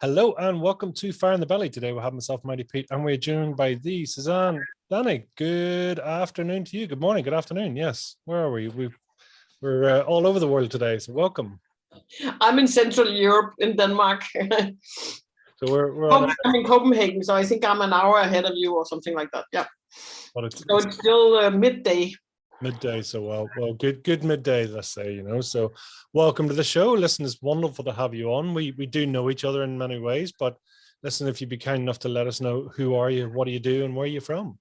Hello and welcome to Fire in the Belly. Today we'll have myself, Mighty Pete, and we're joined by the Susanne Danig. Good afternoon to you. Good morning. Good afternoon. Yes. Where are we? We're all over the world today, so welcome. I'm in Central Europe, in Denmark. So we're I'm in Copenhagen, so I think I'm an hour ahead of you or something like that. Yeah. But it's still midday. Midday, so well, good midday, let's say, So welcome to the show. Listen, it's wonderful to have you on. We do know each other in many ways, but listen, if you'd be kind enough to let us know, who are you, what do you do, and where are you from?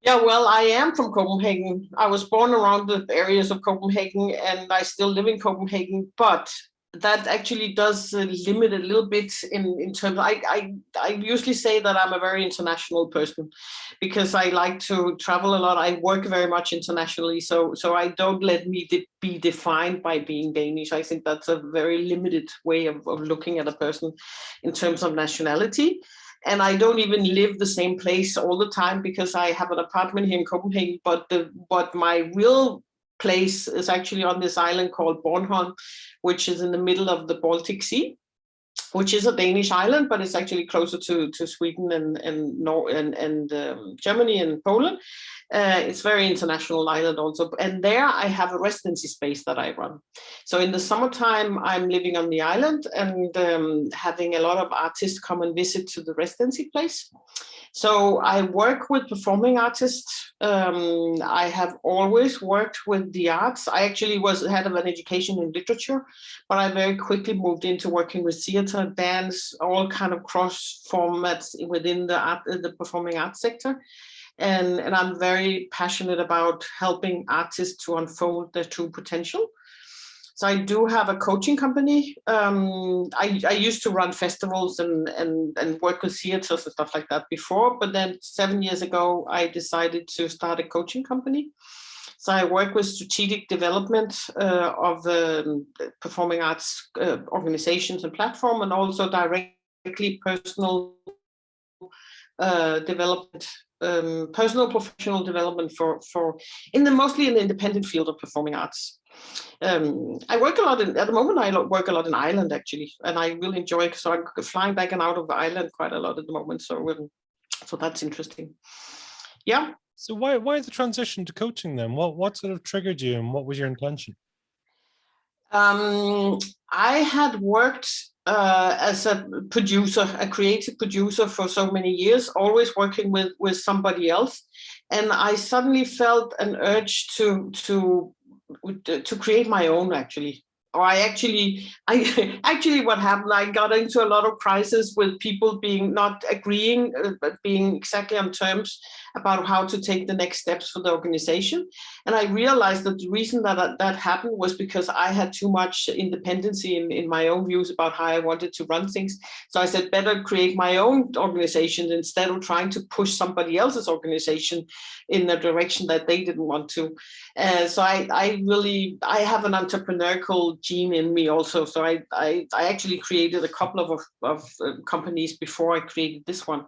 Yeah, well, I am from Copenhagen. I was born around the areas of Copenhagen, and I still live in Copenhagen, but that actually does limit a little bit in terms of, I usually say that I'm a very international person because I like to travel a lot. I work very much internationally, so I don't let me be defined by being Danish. I think that's a very limited way of looking at a person in terms of nationality. And I don't even live the same place all the time because I have an apartment here in Copenhagen, but my real place is actually on this island called Bornholm, which is in the middle of the Baltic Sea, which is a Danish island, but it's actually closer to Sweden and Germany and Poland. It's a very international island also. And there I have a residency space that I run. So in the summertime, I'm living on the island and having a lot of artists come and visit to the residency place. So I work with performing artists. I have always worked with the arts. I actually was head of an education in literature, but I very quickly moved into working with theater, dance, all kind of cross formats within the performing arts sector. And I'm very passionate about helping artists to unfold their true potential. So I do have a coaching company. I used to run festivals and work with theaters and stuff like that before, but then 7 years ago, I decided to start a coaching company. So I work with strategic development of performing arts organizations and platform, and also directly personal development, personal professional development for mostly in the independent field of performing arts. I work a lot at the moment. I work a lot in Ireland actually, and I really enjoy it. So I'm flying back and out of Ireland quite a lot at the moment. So that's interesting. Yeah. So why the transition to coaching then? What sort of triggered you, and what was your intention? I had worked as a producer, a creative producer for so many years, always working with somebody else, and I suddenly felt an urge to create my own actually. Or I actually what happened, I got into a lot of crisis with people being not agreeing, but being exactly on terms about how to take the next steps for the organization. And I realized that the reason that happened was because I had too much independency in my own views about how I wanted to run things. So I said, better create my own organization instead of trying to push somebody else's organization in a direction that they didn't want to. So I have an entrepreneurial gene in me also. So I actually created a couple of companies before I created this one.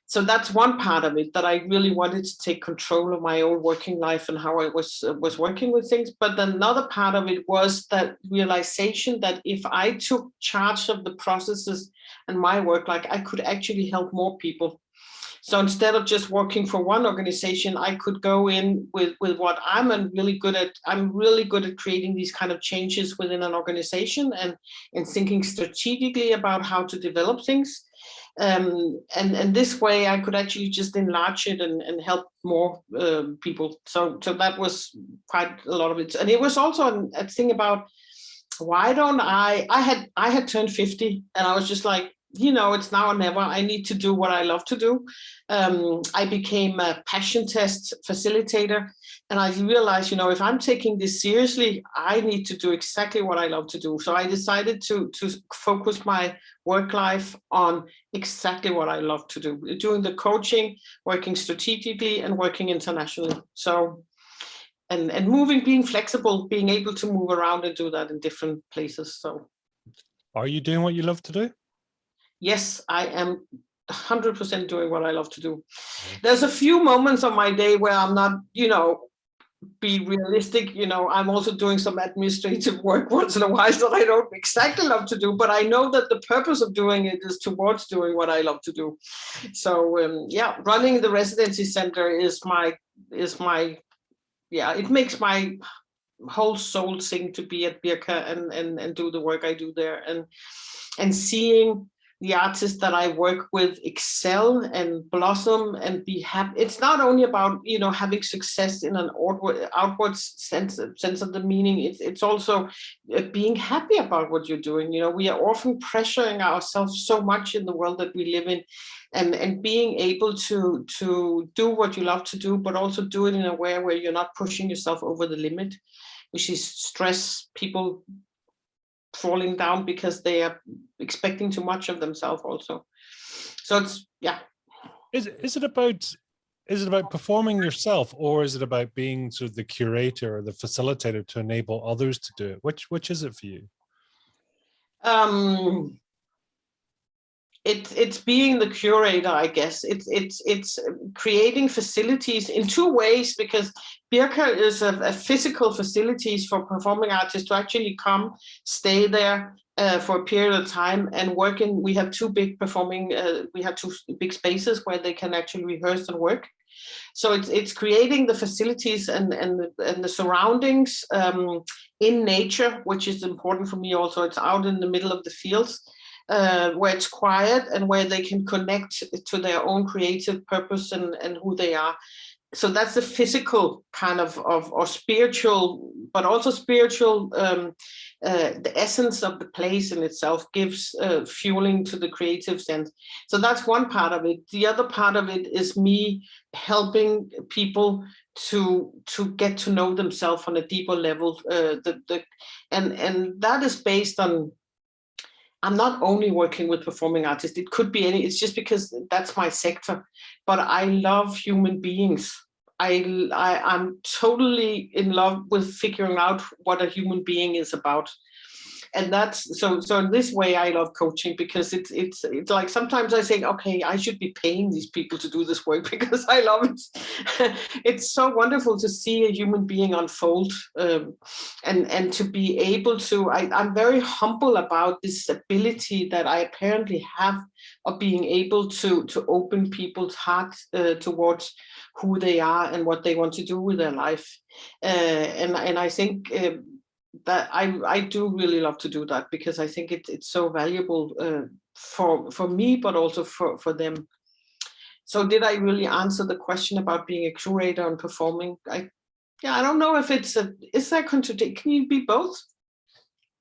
So that's one part of it, that I really wanted to take control of my own working life and how I was working with things. But another part of it was that realization that if I took charge of the processes and my work, like I could actually help more people. So instead of just working for one organization, I could go in with what I'm really good at. I'm really good at creating these kind of changes within an organization and thinking strategically about how to develop things. And this way I could actually just enlarge it and help more people. So that was quite a lot of it. And it was also a thing about, why don't I had turned 50 and I was just like, it's now or never. I need to do what I love to do. I became a passion test facilitator, and I realized, if I'm taking this seriously, I need to do exactly what I love to do. So I decided to focus my work life on exactly what I love to do, doing the coaching, working strategically, and working internationally. So, and moving, being flexible, being able to move around and do that in different places. So, are you doing what you love to do? Yes, I am 100% doing what I love to do. There's a few moments of my day where I'm not, be realistic, I'm also doing some administrative work once in a while that I don't exactly love to do, but I know that the purpose of doing it is towards doing what I love to do. So yeah, running the residency center is my it makes my whole soul sing to be at Birka and do the work I do there, and seeing the artists that I work with excel and blossom and be happy. It's not only about having success in an outward sense of the meaning. It's also being happy about what you're doing. We are often pressuring ourselves so much in the world that we live in, and being able to do what you love to do, but also do it in a way where you're not pushing yourself over the limit, which is stress, people falling down because they are expecting too much of themselves also. So it's Is it about performing yourself, or is it about being sort of the curator or the facilitator to enable others to do it? Which is it for you? It's being the curator, I guess. It's creating facilities in two ways, because Birka is a physical facilities for performing artists to actually come, stay there for a period of time and work in. We have two big spaces where they can actually rehearse and work. So it's creating the facilities and the surroundings in nature, which is important for me also. It's out in the middle of the fields, where it's quiet and where they can connect to their own creative purpose and who they are. So that's the physical kind of or spiritual, but also spiritual. The essence of the place in itself gives fueling to the creative sense. So that's one part of it. The other part of it is me helping people to get to know themselves on a deeper level. And that is based on, I'm not only working with performing artists. It could be it's just because that's my sector, but I love human beings. I'm totally in love with figuring out what a human being is about. And that's so in this way I love coaching, because it's like sometimes I think, okay, I should be paying these people to do this work because I love it. It's so wonderful to see a human being unfold, and to be able to, I'm very humble about this ability that I apparently have of being able to open people's hearts towards who they are and what they want to do with their life. And I think that I do really love to do that, because I think it's so valuable for me, but also for them. So did I really answer the question about being a curator and performing? I don't know if is that contradict? Can you be both?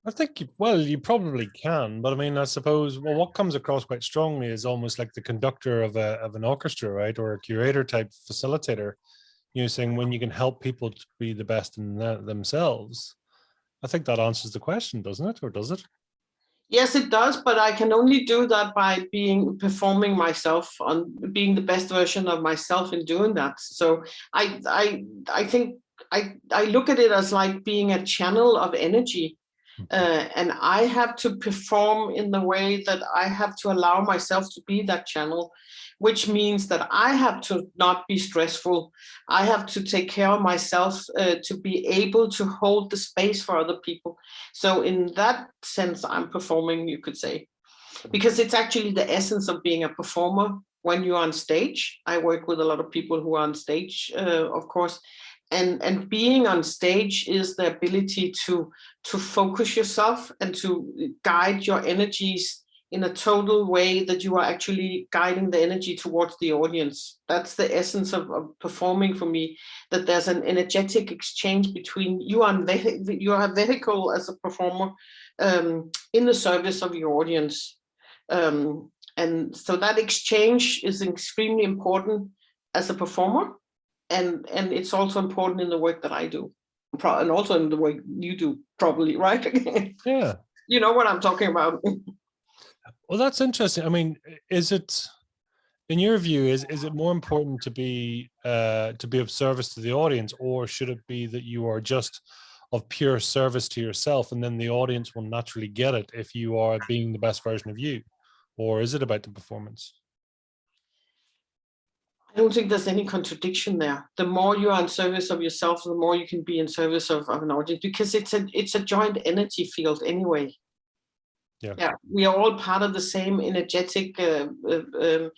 I think, you probably can, but I mean, I suppose, what comes across quite strongly is almost like the conductor of an orchestra, right? Or a curator type facilitator, saying when you can help people to be the best in themselves. I think that answers the question, doesn't it? Or does it? Yes, it does, but I can only do that by performing myself, on being the best version of myself in doing that. So I think I look at it as like being a channel of energy. And I have to perform in the way that I have to allow myself to be that channel, which means that I have to not be stressful. I have to take care of myself to be able to hold the space for other people. So in that sense, I'm performing, you could say, because it's actually the essence of being a performer. When you're on stage, I work with a lot of people who are on stage, of course, and being on stage is the ability to focus yourself and to guide your energies in a total way that you are actually guiding the energy towards the audience. That's the essence of performing for me, that there's an energetic exchange between you and you are a vehicle as a performer in the service of your audience. And so that exchange is extremely important as a performer. And it's also important in the work that I do, and also in the work you do, probably, right? Yeah. You know what I'm talking about. Well, that's interesting. I mean, is it, in your view, is it more important to be of service to the audience, or should it be that you are just of pure service to yourself, and then the audience will naturally get it if you are being the best version of you? Or is it about the performance? I don't think there's any contradiction there. The more you are in service of yourself, the more you can be in service of an audience, because it's a joint energy field anyway. Yeah, we are all part of the same energetic. It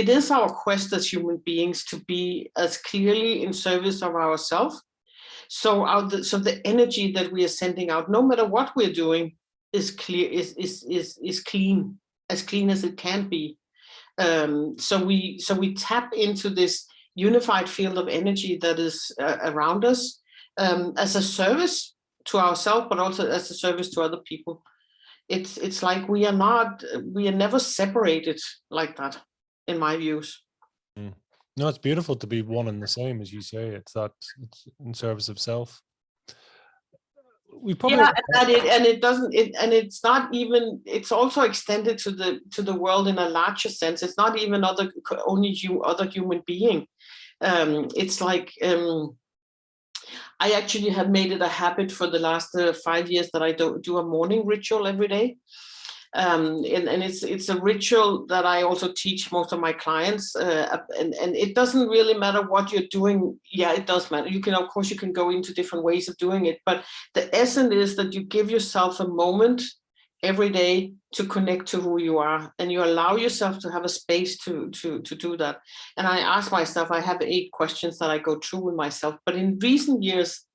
is our quest as human beings to be as clearly in service of ourselves. So the energy that we are sending out, no matter what we're doing, is clear, is clean, as clean as it can be. So we tap into this unified field of energy that is around us, as a service to ourselves, but also as a service to other people. It's like we are never separated like that, in my views. No, it's beautiful to be one and the same, as you say. It's in service of self. We probably it's not even, it's also extended to the world in a larger sense. It's not even other human being. It's like I actually have made it a habit for the last 5 years that I do a morning ritual every day. And it's a ritual that I also teach most of my clients, and it doesn't really matter what you're doing. Yeah, it does matter. You can, of course, you can go into different ways of doing it, but the essence is that you give yourself a moment every day to connect to who you are, and you allow yourself to have a space to do that. And I ask myself, I have 8 questions that I go through with myself, but in recent years,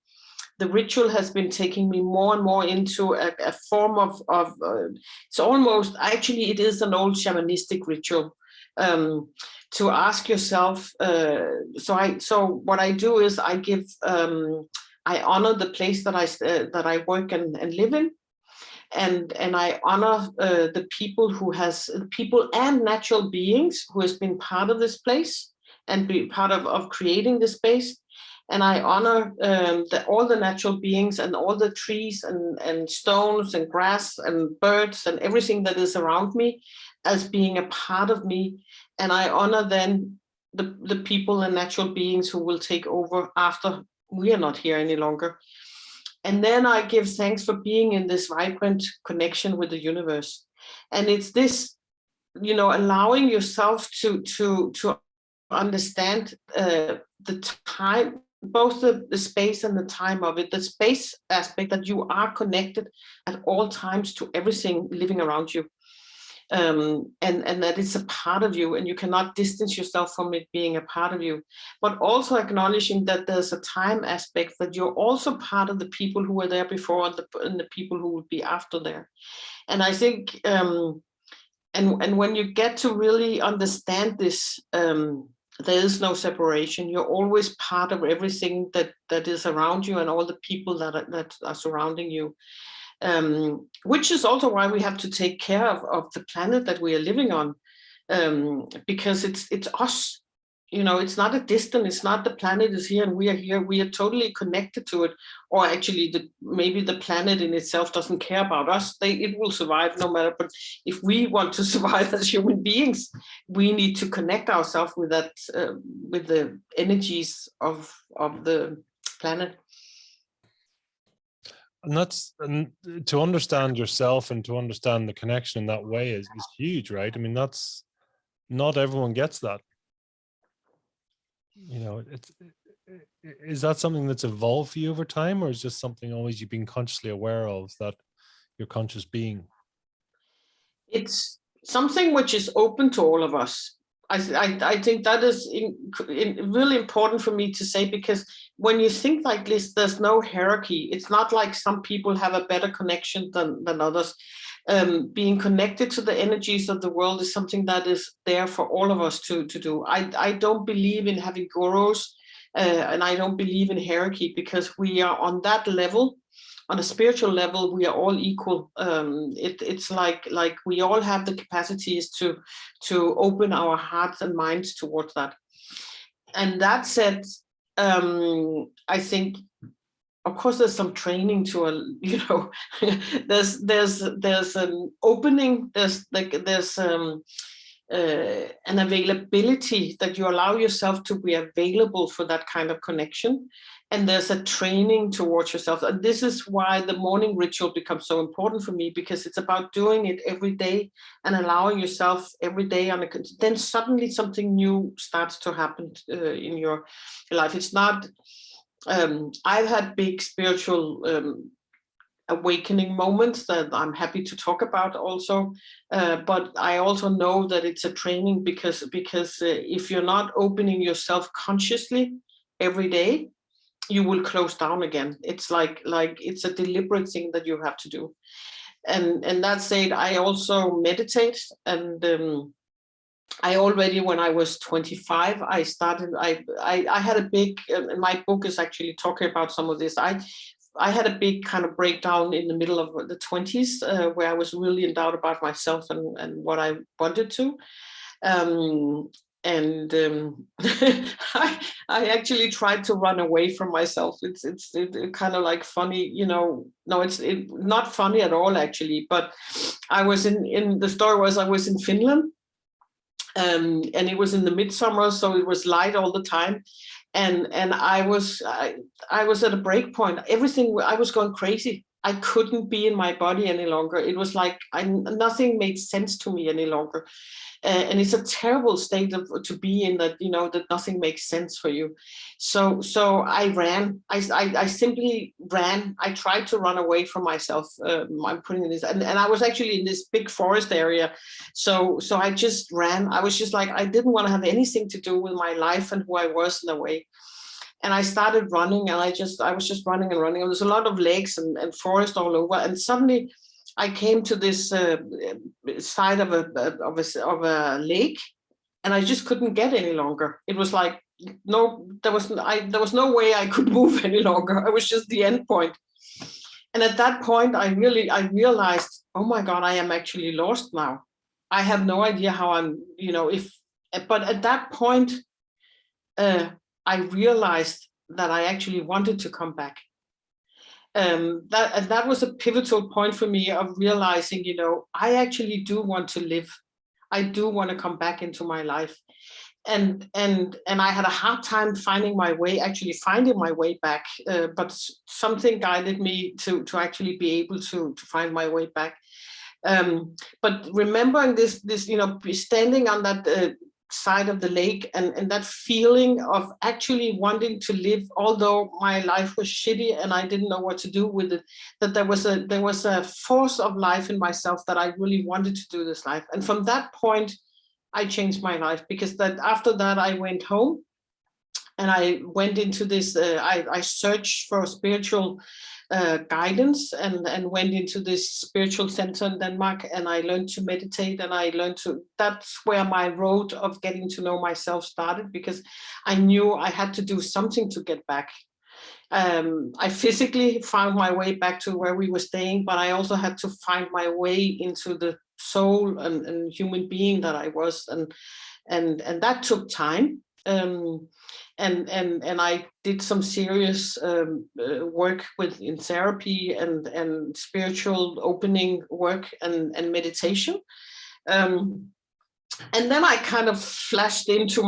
the ritual has been taking me more and more into a form of it's almost, actually, it is an old shamanistic ritual, to ask yourself. So what I do is I give, I honor the place that I work and live in, and I honor the people and natural beings who has been part of this place and be part of creating this space. And I honor all the natural beings and all the trees and stones and grass and birds and everything that is around me as being a part of me. And I honor then the people and natural beings who will take over after we are not here any longer. And then I give thanks for being in this vibrant connection with the universe. And it's this, allowing yourself to understand the time, both the space and the time of it, the space aspect, that you are connected at all times to everything living around you, and that it's a part of you, and you cannot distance yourself from it being a part of you, but also acknowledging that there's a time aspect, that you're also part of the people who were there before and the people who would be after there. And I think and when you get to really understand this, there is no separation. You're always part of everything that is around you and all the people that are surrounding you, which is also why we have to take care of the planet that we are living on, because it's us. It's not a distant, it's not the planet is here and we are here. We are totally connected to it. Or actually, maybe the planet in itself doesn't care about us. It will survive no matter. But if we want to survive as human beings, we need to connect ourselves with that, with the energies of the planet. And to understand yourself and to understand the connection in that way is huge, right? I mean, not everyone gets that. Is that something that's evolved for you over time, or is just something always you've been consciously aware of, that your conscious being? It's something which is open to all of us. I think that is really important for me to say, because when you think like this, there's no hierarchy. It's not like some people have a better connection than others. Being connected to the energies of the world is something that is there for all of us to do. I don't believe in having gurus, and I don't believe in hierarchy, because we are on that level. On a spiritual level, we are all equal. It's like we all have the capacities to open our hearts and minds towards that. And that said, I think, of course, there's some training to there's an opening, there's an availability, that you allow yourself to be available for that kind of connection. and there's a training towards yourself. And this is why the morning ritual becomes so important for me, because it's about doing it every day and allowing yourself every day then suddenly something new starts to happen in your life. It's not, I've had big spiritual awakening moments that I'm happy to talk about also, but I also know that it's a training, because if you're not opening yourself consciously every day, you will close down again. It's like it's a deliberate thing that you have to do. And that said, I also meditate, and I already, when I was 25, I started. I had a big. My book is actually talking about some of this. I had a big kind of breakdown in the middle of the 20s, where I was really in doubt about myself and what I wanted to. I actually tried to run away from myself. It's kind of like funny, you know. No, it's not funny at all, actually. But I was in the story was I was in Finland, and it was in the midsummer, so it was light all the time. And I was at a break point. Everything, I was going crazy. I couldn't be in my body any longer. It was like nothing made sense to me any longer. And it's a terrible state to be in, that, you know, that nothing makes sense for you. So I ran. I simply ran. I tried to run away from myself. I'm putting this, and I was actually in this big forest area. So I just ran. I was just like, I didn't want to have anything to do with my life and who I was in a way. And I started running, and I was just running and running. And there's a lot of lakes and forest all over. And suddenly I came to this side of a lake, and I just couldn't get any longer. It was like, no, there was no way I could move any longer. I was just the end point. And at that point, I realized, oh my God, I am actually lost now. I have no idea how I'm, you know, but at that point, I realized that I actually wanted to come back. That was a pivotal point for me, of realizing, you know, I actually do want to live. I do want to come back into my life. And I had a hard time finding my way back, but something guided me to actually be able to find my way back. But remembering this, you know, standing on that side of the lake, and that feeling of actually wanting to live, although my life was shitty and I didn't know what to do with it, that there was a force of life in myself that I really wanted to do this life. And from that point, I changed my life, because that after that I went home, and I went into this. I searched for spiritual guidance, and went into this spiritual center in Denmark, and I learned to meditate, and that's where my road of getting to know myself started, because I knew I had to do something to get back. I physically found my way back to where we were staying, but I also had to find my way into the soul and human being that I was, and that took time. And I did some serious work in therapy and spiritual opening work and meditation. And then I kind of flashed into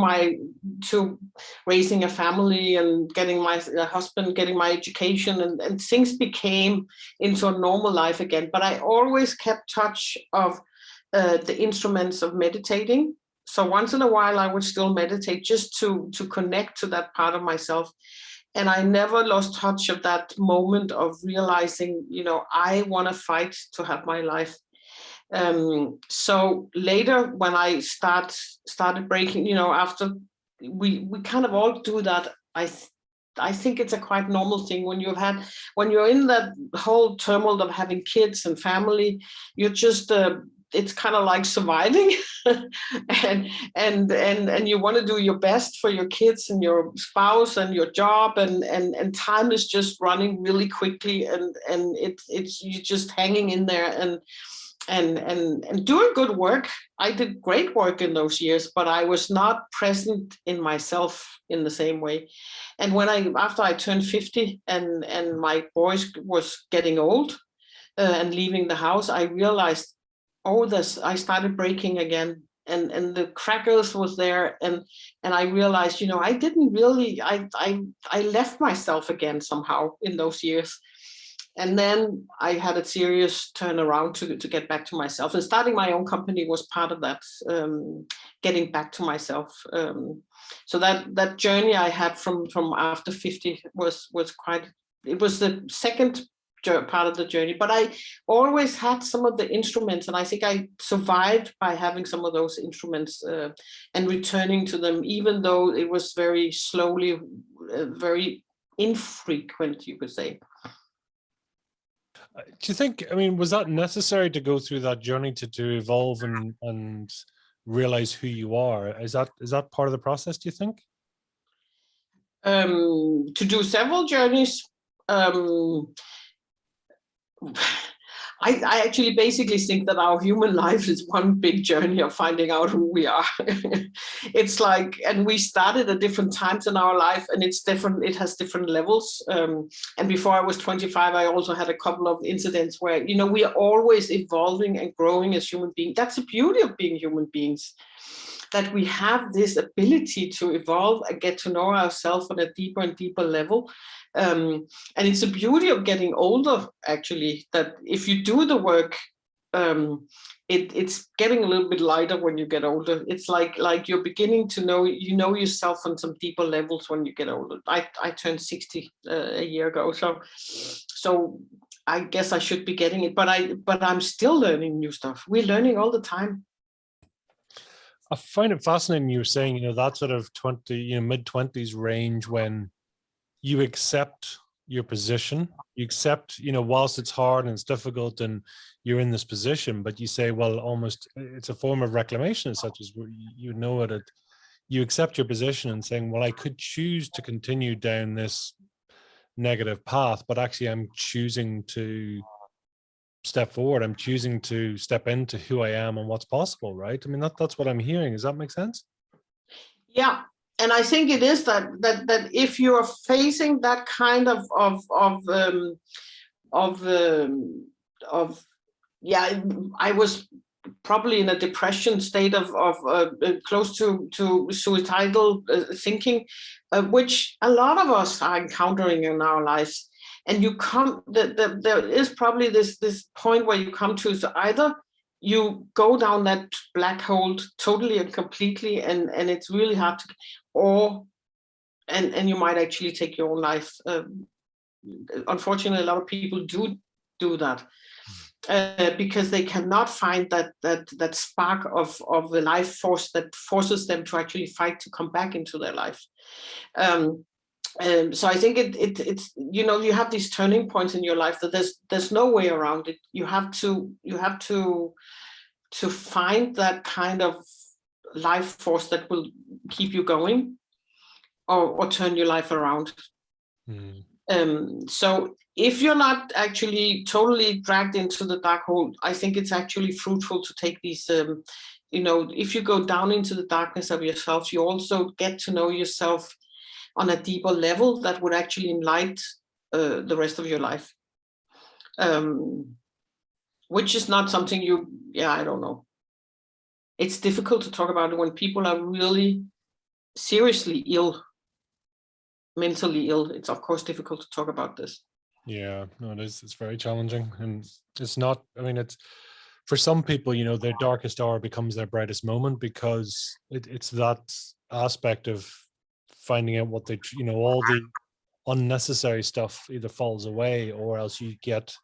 raising a family and getting my husband, getting my education, and things became into a normal life again. But I always kept touch of the instruments of meditating. So once in a while, I would still meditate, just to connect to that part of myself. And I never lost touch of that moment of realizing, you know, I want to fight to have my life. So later, when I started breaking, you know, after we kind of all do that. I think it's a quite normal thing when you're in that whole turmoil of having kids and family. You're just it's kind of like surviving, and you want to do your best for your kids and your spouse and your job, and time is just running really quickly, and it's you're just hanging in there and doing good work. I did great work in those years, but I was not present in myself in the same way. And after I turned 50 and my boys was getting old and leaving the house, I realized, I started breaking again. and the crackers was there, and I realized, I didn't really, I left myself again somehow in those years. And then I had a serious turnaround to get back to myself, and starting my own company was part of that, getting back to myself. So that journey I had from after 50 was quite, it was the second part of the journey, but I always had some of the instruments, and I think I survived by having some of those instruments and returning to them, even though it was very slowly, very infrequent, you could say. Do you think, I mean, was that necessary to go through that journey to evolve and realize who you are? Is that part of the process, do you think? To do several journeys, I actually basically think that our human life is one big journey of finding out who we are. It's like, and we started at different times in our life, and it's different, it has different levels. And before I was 25, I also had a couple of incidents where, we are always evolving and growing as human beings. That's the beauty of being human beings, that we have this ability to evolve and get to know ourselves on a deeper and deeper level. And it's the beauty of getting older, actually, that if you do the work, it's getting a little bit lighter when you get older. It's like you're beginning to know, yourself on some deeper levels when you get older. I turned 60 a year ago, so I guess I should be getting it, but I'm still learning new stuff. We're learning all the time. I find it fascinating you were saying, that sort of 20, mid-20s range, when you accept your position, you accept, whilst it's hard and it's difficult and you're in this position, but you say, well, almost it's a form of reclamation, such as you accept your position and saying, well, I could choose to continue down this negative path, but actually I'm choosing to step forward. I'm choosing to step into who I am and what's possible, right? I mean, that's what I'm hearing. Does that make sense? Yeah. And I think it is that if you are facing that kind of I was probably in a depression state of close to suicidal thinking, which a lot of us are encountering in our lives. And there is probably this point where you come to, so either you go down that black hole totally and completely, and it's really hard to, and you might actually take your own life. Unfortunately, a lot of people do that because they cannot find that spark of the life force that forces them to actually fight to come back into their life. So I think it's you have these turning points in your life that there's no way around it. You have to find that kind of life force that will keep you going or turn your life around. So if you're not actually totally dragged into the dark hole, I think it's actually fruitful to take these if you go down into the darkness of yourself, you also get to know yourself on a deeper level that would actually enlighten the rest of your life, which is not something I don't know. It's difficult to talk about it when people are really seriously ill, mentally ill. It's of course difficult to talk about this. Yeah, no, it is. It's very challenging, and it's not. I mean, it's for some people, their darkest hour becomes their brightest moment, because it's that aspect of finding out what they, all the unnecessary stuff either falls away, or else you get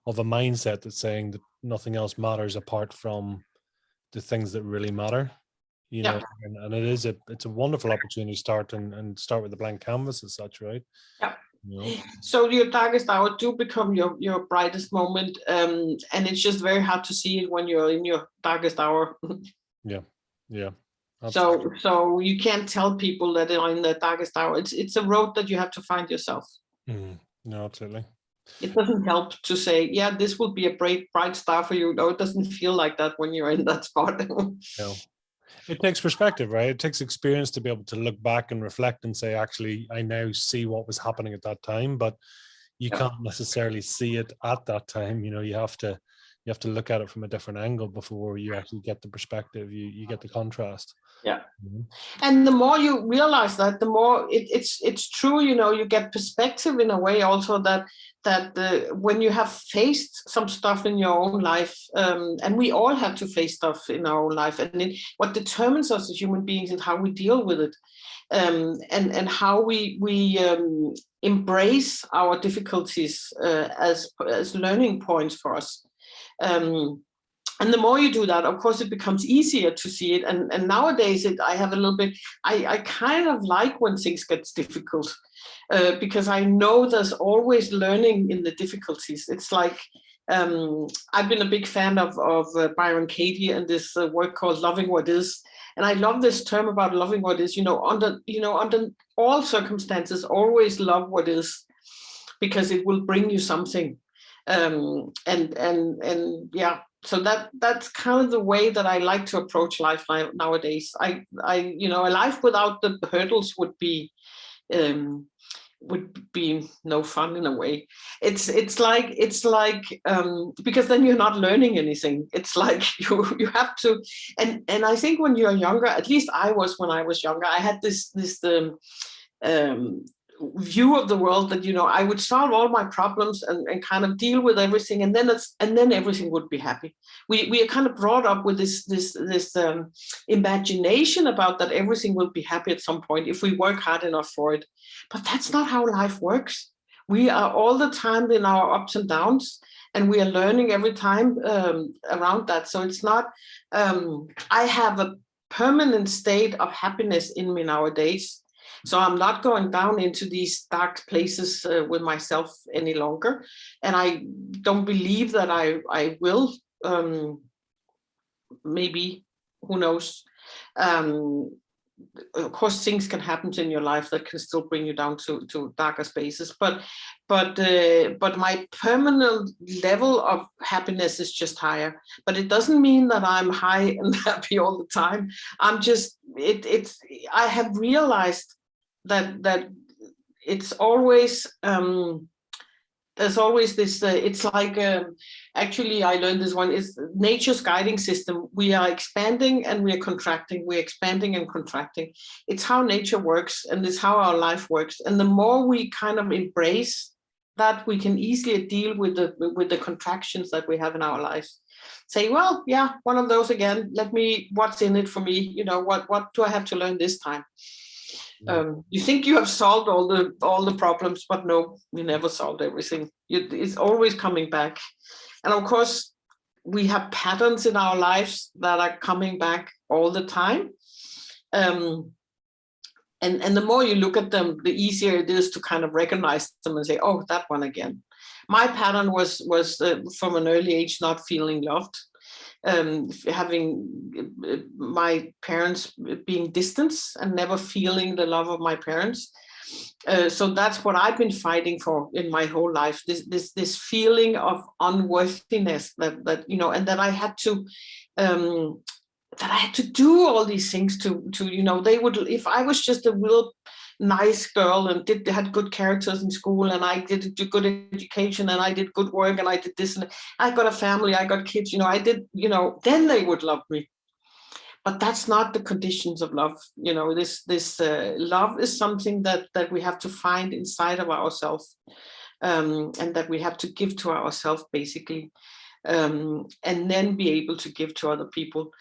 of a mindset that's saying that nothing else matters apart from the things that really matter, Yeah. and it's a wonderful opportunity to start and start with a blank canvas as such, right? Yeah. So your darkest hour do become your brightest moment, and it's just very hard to see it when you're in your darkest hour. Yeah. Absolutely. So you can't tell people that they're in the darkest hour. It's a road that you have to find yourself. No, absolutely. It doesn't help to say, yeah, this will be a bright star for you. No, it doesn't feel like that when you're in that spot. No. It takes perspective, right? It takes experience to be able to look back and reflect and say, actually, I now see what was happening at that time, but you can't necessarily see it at that time. You have to you have to look at it from a different angle before you actually get the perspective, you get the contrast. Yeah. And the more you realize that, the more it's true, you know, you get perspective in a way also that when you have faced some stuff in your own life, and we all have to face stuff in our own life, and what determines us as human beings is how we deal with it, and how we embrace our difficulties as learning points for us. And the more you do that, of course, it becomes easier to see it. And nowadays, I have a little bit, I kind of like when things get difficult, because I know there's always learning in the difficulties. It's like, I've been a big fan of Byron Katie and this work called Loving What Is. And I love this term about loving what is, under all circumstances, always love what is, because it will bring you something. And yeah. So that's kind of the way that I like to approach life nowadays. A life without the hurdles would be no fun in a way. It's like because then you're not learning anything. It's like you have to, and I think when you're younger, at least I was when I was younger, I had this view of the world that I would solve all my problems and kind of deal with everything, and then everything would be happy. We are kind of brought up with this imagination about that everything will be happy at some point if we work hard enough for it. But that's not how life works. We are all the time in our ups and downs, and we are learning every time around that. So it's not. I have a permanent state of happiness in me nowadays. So I'm not going down into these dark places with myself any longer. And I don't believe that I will. Maybe, who knows? Of course, things can happen in your life that can still bring you down to darker spaces. But my permanent level of happiness is just higher. But it doesn't mean that I'm high and happy all the time. I'm just, I have realized that it's always there's always this it's like actually I learned this one is nature's guiding system. We are expanding and we are contracting, we're expanding and contracting. It's how nature works, and it's how our life works. And the more we kind of embrace that, we can easily deal with the contractions that we have in our lives. Say, well, yeah, one of those again, what's in it for me, what do I have to learn this time? You think you have solved all the problems, but no, we never solved everything. It's always coming back. And of course, we have patterns in our lives that are coming back all the time. And the more you look at them, the easier it is to kind of recognize them and say, oh, that one again. My pattern was from an early age not feeling loved. Having my parents being distant and never feeling the love of my parents. So that's what I've been fighting for in my whole life. This feeling of unworthiness that and that I had to do all these things to they would, if I was just a real nice girl and had good characters in school, and I did a good education, and I did good work, and I did this, and I got a family, I got kids, I did, then they would love me. But that's not the conditions of love. This love is something that we have to find inside of ourselves, and that we have to give to ourselves, basically, and then be able to give to other people.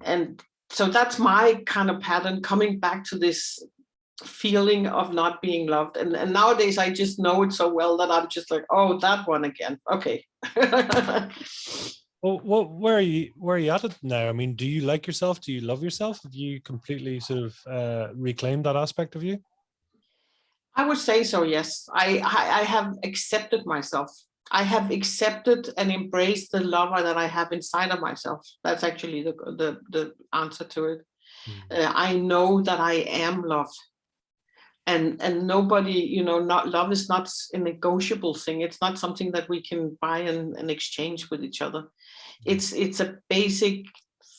And so that's my kind of pattern, coming back to this feeling of not being loved. And nowadays I just know it so well that I'm just like, oh, that one again. Okay. Well, where are you at it now? I mean, do you like yourself? Do you love yourself? Have you completely sort of reclaimed that aspect of you? I would say so, yes. I have accepted myself. I have accepted and embraced the love that I have inside of myself. That's actually the answer to it. I know that I am loved. And nobody, not love is not a negotiable thing. It's not something that we can buy and exchange with each other. It's a basic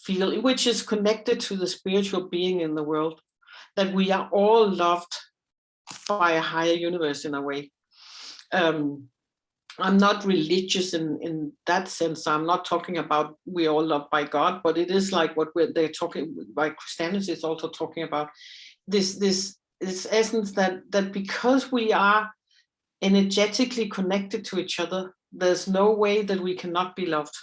feeling which is connected to the spiritual being in the world, that we are all loved by a higher universe in a way. I'm not religious in that sense. I'm not talking about we all loved by God, but it is like what they're talking by Christianity is also talking about this essence that because we are energetically connected to each other, there's no way that we cannot be loved.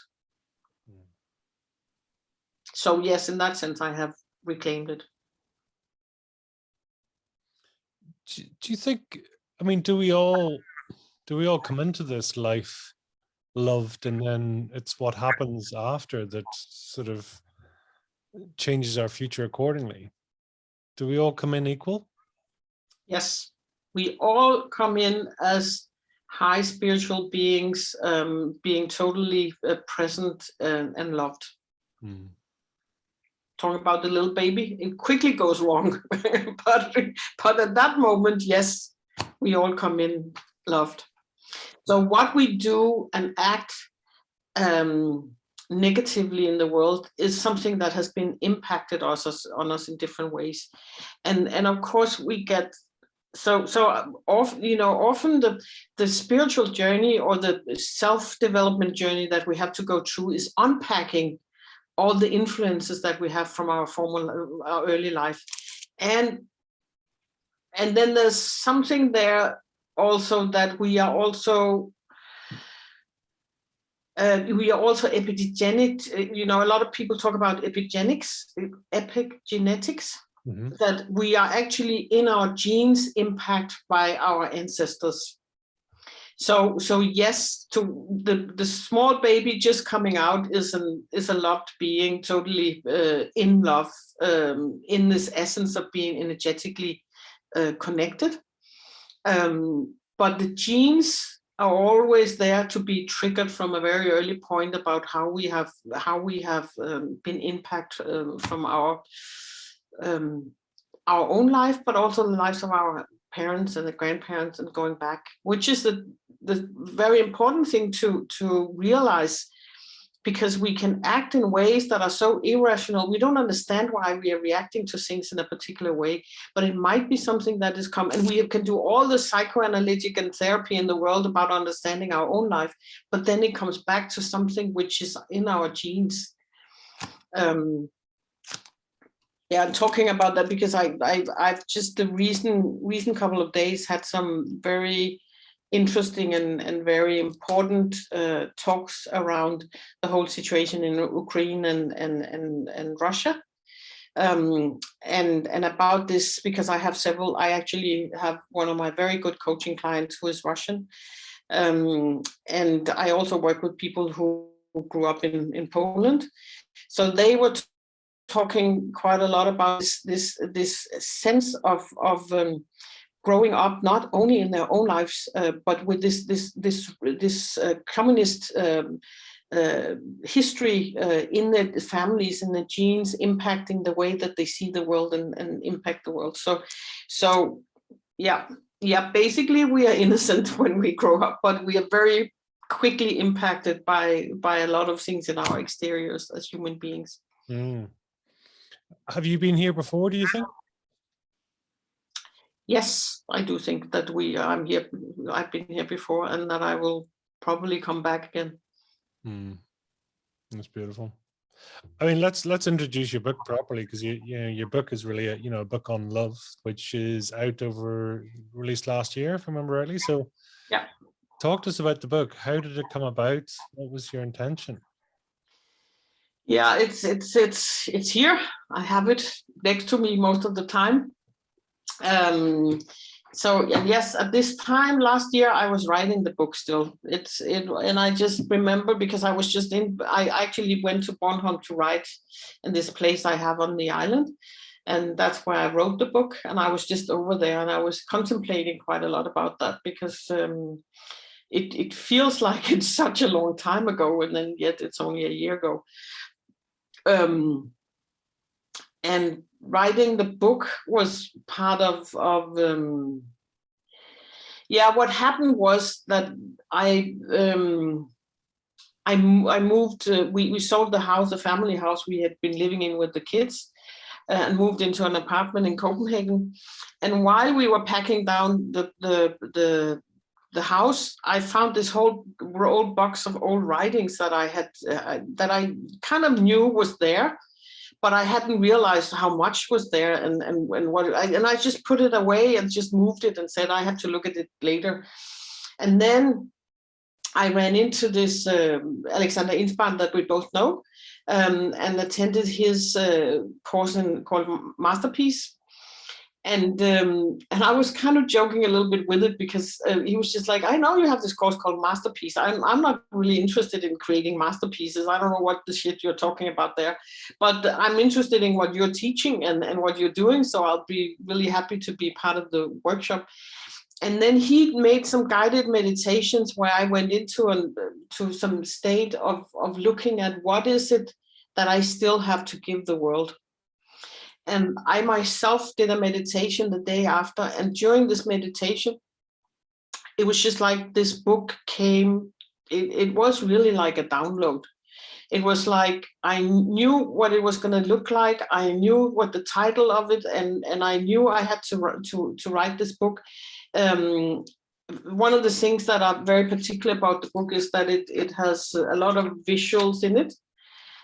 So yes, in that sense, I have reclaimed it. Do you think, I mean, do we all come into this life loved, and then it's what happens after that sort of changes our future accordingly? Do we all come in equal? Yes, we all come in as high spiritual beings, being totally present and loved. Talking about the little baby, it quickly goes wrong, but at that moment, yes, we all come in loved. So what we do and act negatively in the world is something that has been impacted on us in different ways, and of course we get so often the spiritual journey or the self-development journey that we have to go through is unpacking all the influences that we have from our early life, and then there's something there also that we are also epigenetic. A lot of people talk about epigenetics, that we are actually in our genes impact by our ancestors. So yes, to the small baby just coming out is a loved being, totally in love, in this essence of being energetically connected. But the genes are always there to be triggered from a very early point about how we have been impacted from our own life, but also the lives of our parents and the grandparents and going back, which is the very important thing to realize, because we can act in ways that are so irrational. We don't understand why we are reacting to things in a particular way, but it might be something that is come, and we can do all the psychoanalytic and therapy in the world about understanding our own life, but then it comes back to something which is in our genes. I'm talking about that because I've just the recent couple of days had some very interesting and very important talks around the whole situation in Ukraine and Russia, and about this, because I actually have one of my very good coaching clients who is Russian, and I also work with people who grew up in Poland. So they were talking quite a lot about this sense of growing up not only in their own lives, but with this communist history in the families and the genes impacting the way that they see the world and impact the world. So basically we are innocent when we grow up, but we are very quickly impacted by a lot of things in our exteriors as human beings. Have you been here before, do you think? Yes, I do think that I'm here. I've been here before, and that I will probably come back again. That's beautiful. I mean, let's introduce your book properly, because your book is really a book on love, which is released last year, if I remember rightly. So yeah, talk to us about the book. How did it come about? What was your intention? Yeah, it's here. I have it next to me most of the time. So yes, at this time last year I was writing the book still. And I just remember, because I actually went to Bornholm to write in this place I have on the island, and that's where I wrote the book. And I was just over there, and I was contemplating quite a lot about that, because it feels like it's such a long time ago, and then yet it's only a year ago. And writing the book was part of what happened was that I moved. We sold the house, the family house we had been living in with the kids, and moved into an apartment in Copenhagen. And while we were packing down the the house, I found this whole old box of old writings that I had, that I kind of knew was there, but I hadn't realized how much was there, and what, and I just put it away and just moved it and said I have to look at it later. And then I ran into this Alexander Inspan that we both know, and attended his course called Masterpiece. And I was kind of joking a little bit with it, because he was just like, I know you have this course called Masterpiece. I'm not really interested in creating masterpieces. I don't know what the shit you're talking about there, but I'm interested in what you're teaching and what you're doing. So I'll be really happy to be part of the workshop. And then he made some guided meditations where I went into to some state of looking at what is it that I still have to give the world. And I myself did a meditation the day after. And during this meditation, it was just like this book came. It was really like a download. It was like I knew what it was going to look like. I knew what the title of it, and I knew I had to write this book. One of the things that are very particular about the book is that it has a lot of visuals in it.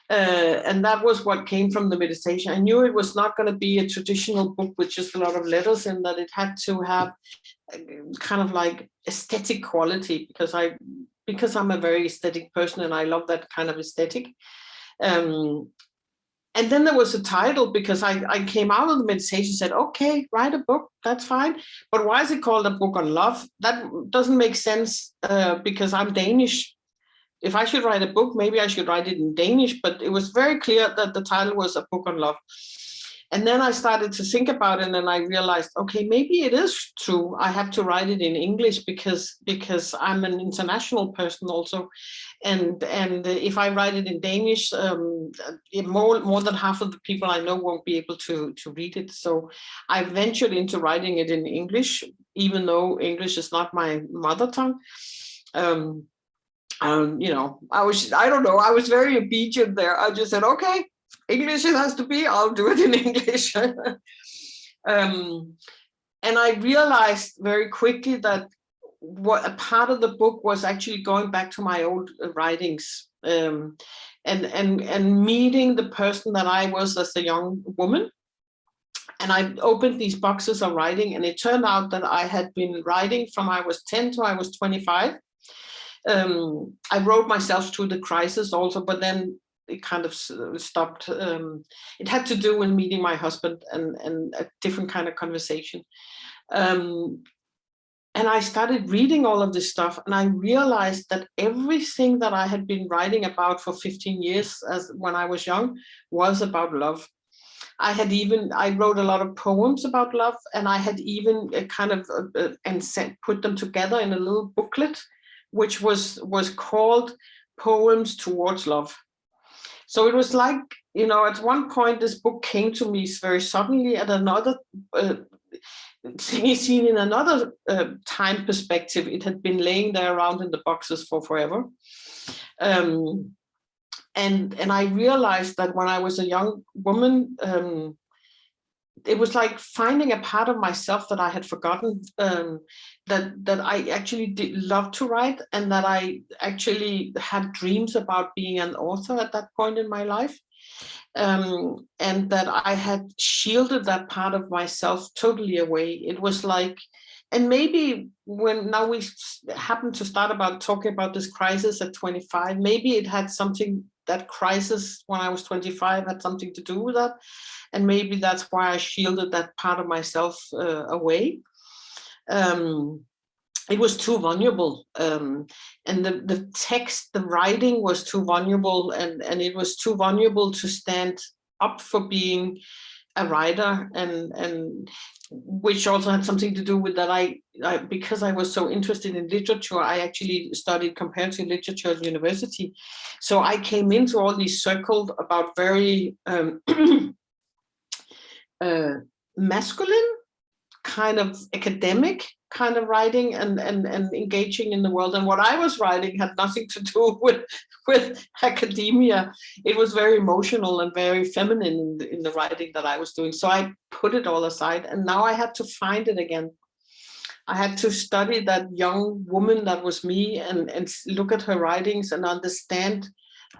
And that was what came from the meditation. I knew it was not going to be a traditional book with just a lot of letters, and that it had to have kind of like aesthetic quality, because I'm a very aesthetic person and I love that kind of aesthetic. And then there was a title, because I came out of the meditation and said, okay, write a book, that's fine. But why is it called A Book on Love? That doesn't make sense, because I'm Danish. If I should write a book, maybe I should write it in Danish, but it was very clear that the title was A Book on Love. And then I started to think about it, and I realized, okay, maybe it is true. I have to write it in English because I'm an international person also. And if I write it in Danish, more than half of the people I know won't be able to read it. So I ventured into writing it in English, even though English is not my mother tongue. I was very obedient there. I just said, okay, English it has to be, I'll do it in English. And I realized very quickly that what a part of the book was actually going back to my old writings, and meeting the person that I was as a young woman. And I opened these boxes of writing, and it turned out that I had been writing from I was 10 to I was 25. I wrote myself through the crisis also, but then it kind of stopped. It had to do with meeting my husband and a different kind of conversation. And I started reading all of this stuff, and I realized that everything that I had been writing about for 15 years when I was young was about love. I wrote a lot of poems about love, and I had even put them together in a little booklet, which was called Poems Towards Love. So it was like, at one point this book came to me very suddenly, at another seen in another time perspective. It had been laying there around in the boxes for forever. And I realized that when I was a young woman, it was like finding a part of myself that I had forgotten, that I actually did love to write, and that I actually had dreams about being an author at that point in my life, and that I had shielded that part of myself totally away. It was like, and maybe when now we happen to start talking about this crisis at 25, maybe it had something, that crisis when I was 25 had something to do with that. And maybe that's why I shielded that part of myself away. It was too vulnerable. And the text, the writing was too vulnerable, and it was too vulnerable to stand up for being a writer, and which also had something to do with that I because I was so interested in literature, I actually studied comparative literature at university. So I came into all these circles about very masculine, kind of academic kind of writing, and engaging in the world. And what I was writing had nothing to do with academia. It was very emotional and very feminine in the writing that I was doing. So I put it all aside, and now I had to find it again. I had to study that young woman that was me, and look at her writings and understand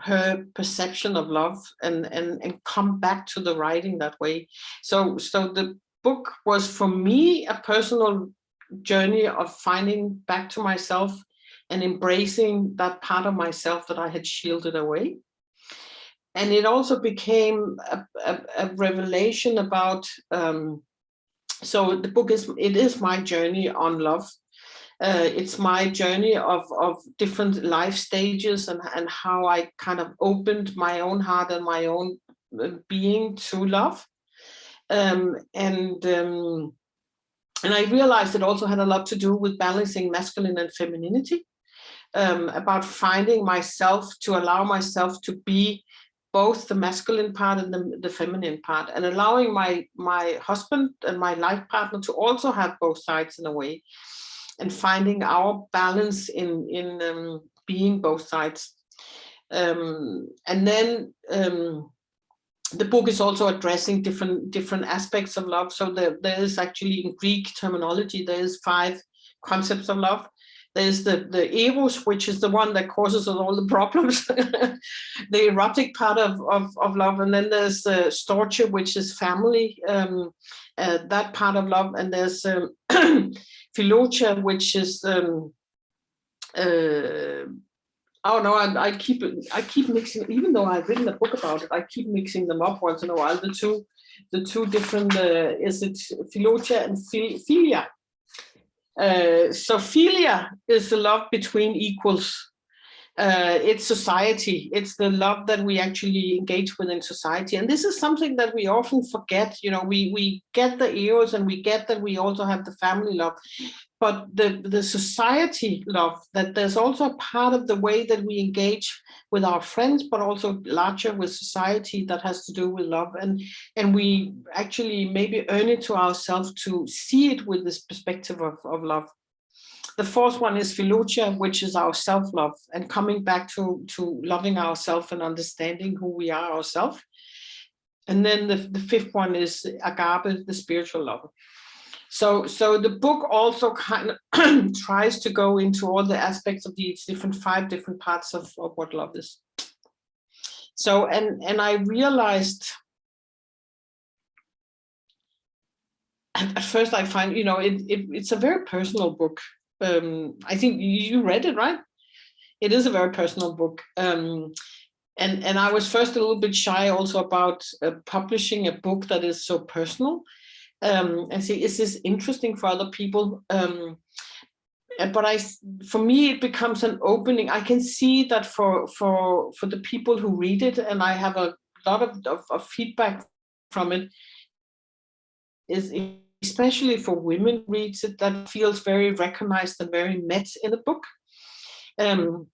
her perception of love, and come back to the writing that way. So the book was for me a personal journey of finding back to myself and embracing that part of myself that I had shielded away. And it also became a revelation about, so the book is my journey on love. It's my journey of different life stages, and how I kind of opened my own heart and my own being to love. And I realized it also had a lot to do with balancing masculine and femininity, about finding myself, to allow myself to be both the masculine part and the feminine part, and allowing my husband and my life partner to also have both sides in a way, and finding our balance in being both sides. And then the book is also addressing different aspects of love. So there is actually, in Greek terminology, there is 5 concepts of love. There's the eros, which is the one that causes all the problems, the erotic part of love. And then there's storge, which is family, that part of love. And there's philotia, which is oh no, I keep mixing, even though I've written a book about it, I keep mixing them up once in a while. The two different, is it philotia and philia? So philia is the love between equals. It's society. It's the love that we actually engage with in society. And this is something that we often forget. You know, we get the eros, and we get that we also have the family love. But the society love, that there's also a part of the way that we engage with our friends, but also larger with society, that has to do with love. And we actually maybe earn it to ourselves to see it with this perspective of love. The 4th one is philotia, which is our self-love, and coming back to loving ourselves and understanding who we are ourselves. And then the 5th one is agape, the spiritual love. So the book also kind of tries to go into all the aspects of these 5 different parts of what love is. So, and I realized at first, I find, you know, it's a very personal book. I think you read it, right? It is a very personal book. And I was first a little bit shy also about publishing a book that is so personal. And see, is this interesting for other people? But for me, it becomes an opening. I can see that for the people who read it, and I have a lot of feedback from it, is especially for women reads it, that feels very recognized and very met in the book. And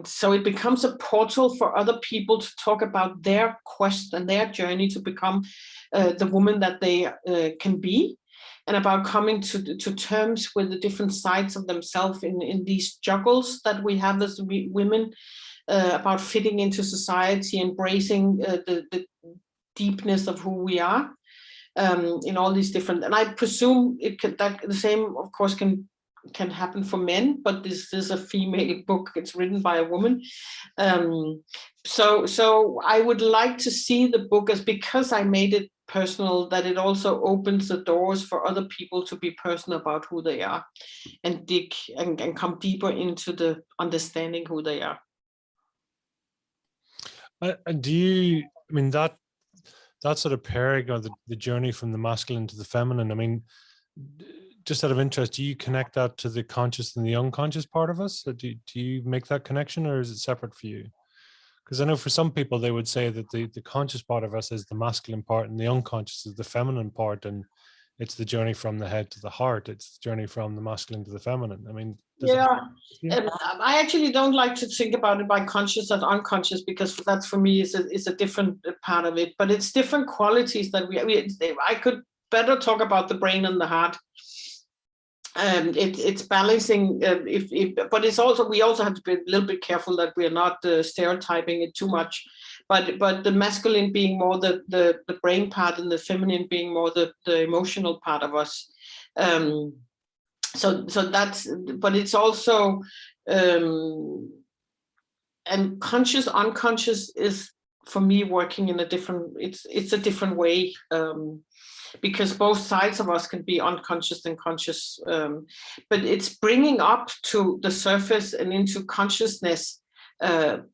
so it becomes a portal for other people to talk about their quest and their journey to become the woman that they can be, and about coming to terms with the different sides of themselves in these juggles that we have as women, about fitting into society, embracing the deepness of who we are, in all these different. And I presume that the same, of course, can happen for men, but this is a female book. It's written by a woman. So I would like to see the book as, because I made it personal, that it also opens the doors for other people to be personal about who they are, and dig and come deeper into the understanding who they are. Do you, I mean, that sort of pairing, or the journey from the masculine to the feminine, I mean, just out of interest, do you connect that to the conscious and the unconscious part of us? Or do you make that connection, or is it separate for you? Because I know for some people, they would say that the conscious part of us is the masculine part, and the unconscious is the feminine part, and it's the journey from the head to the heart. It's the journey from the masculine to the feminine. I mean, yeah. I actually don't like to think about it by conscious and unconscious, because that's, for me, is a different part of it. But it's different qualities that I could better talk about the brain and the heart. It's balancing, but it's also, we also have to be a little bit careful that we are not stereotyping it too much. But the masculine being more the brain part, and the feminine being more the emotional part of us. So that's, but it's also, and conscious, unconscious is for me working in a different, it's a different way, because both sides of us can be unconscious and conscious, but it's bringing up to the surface and into consciousness,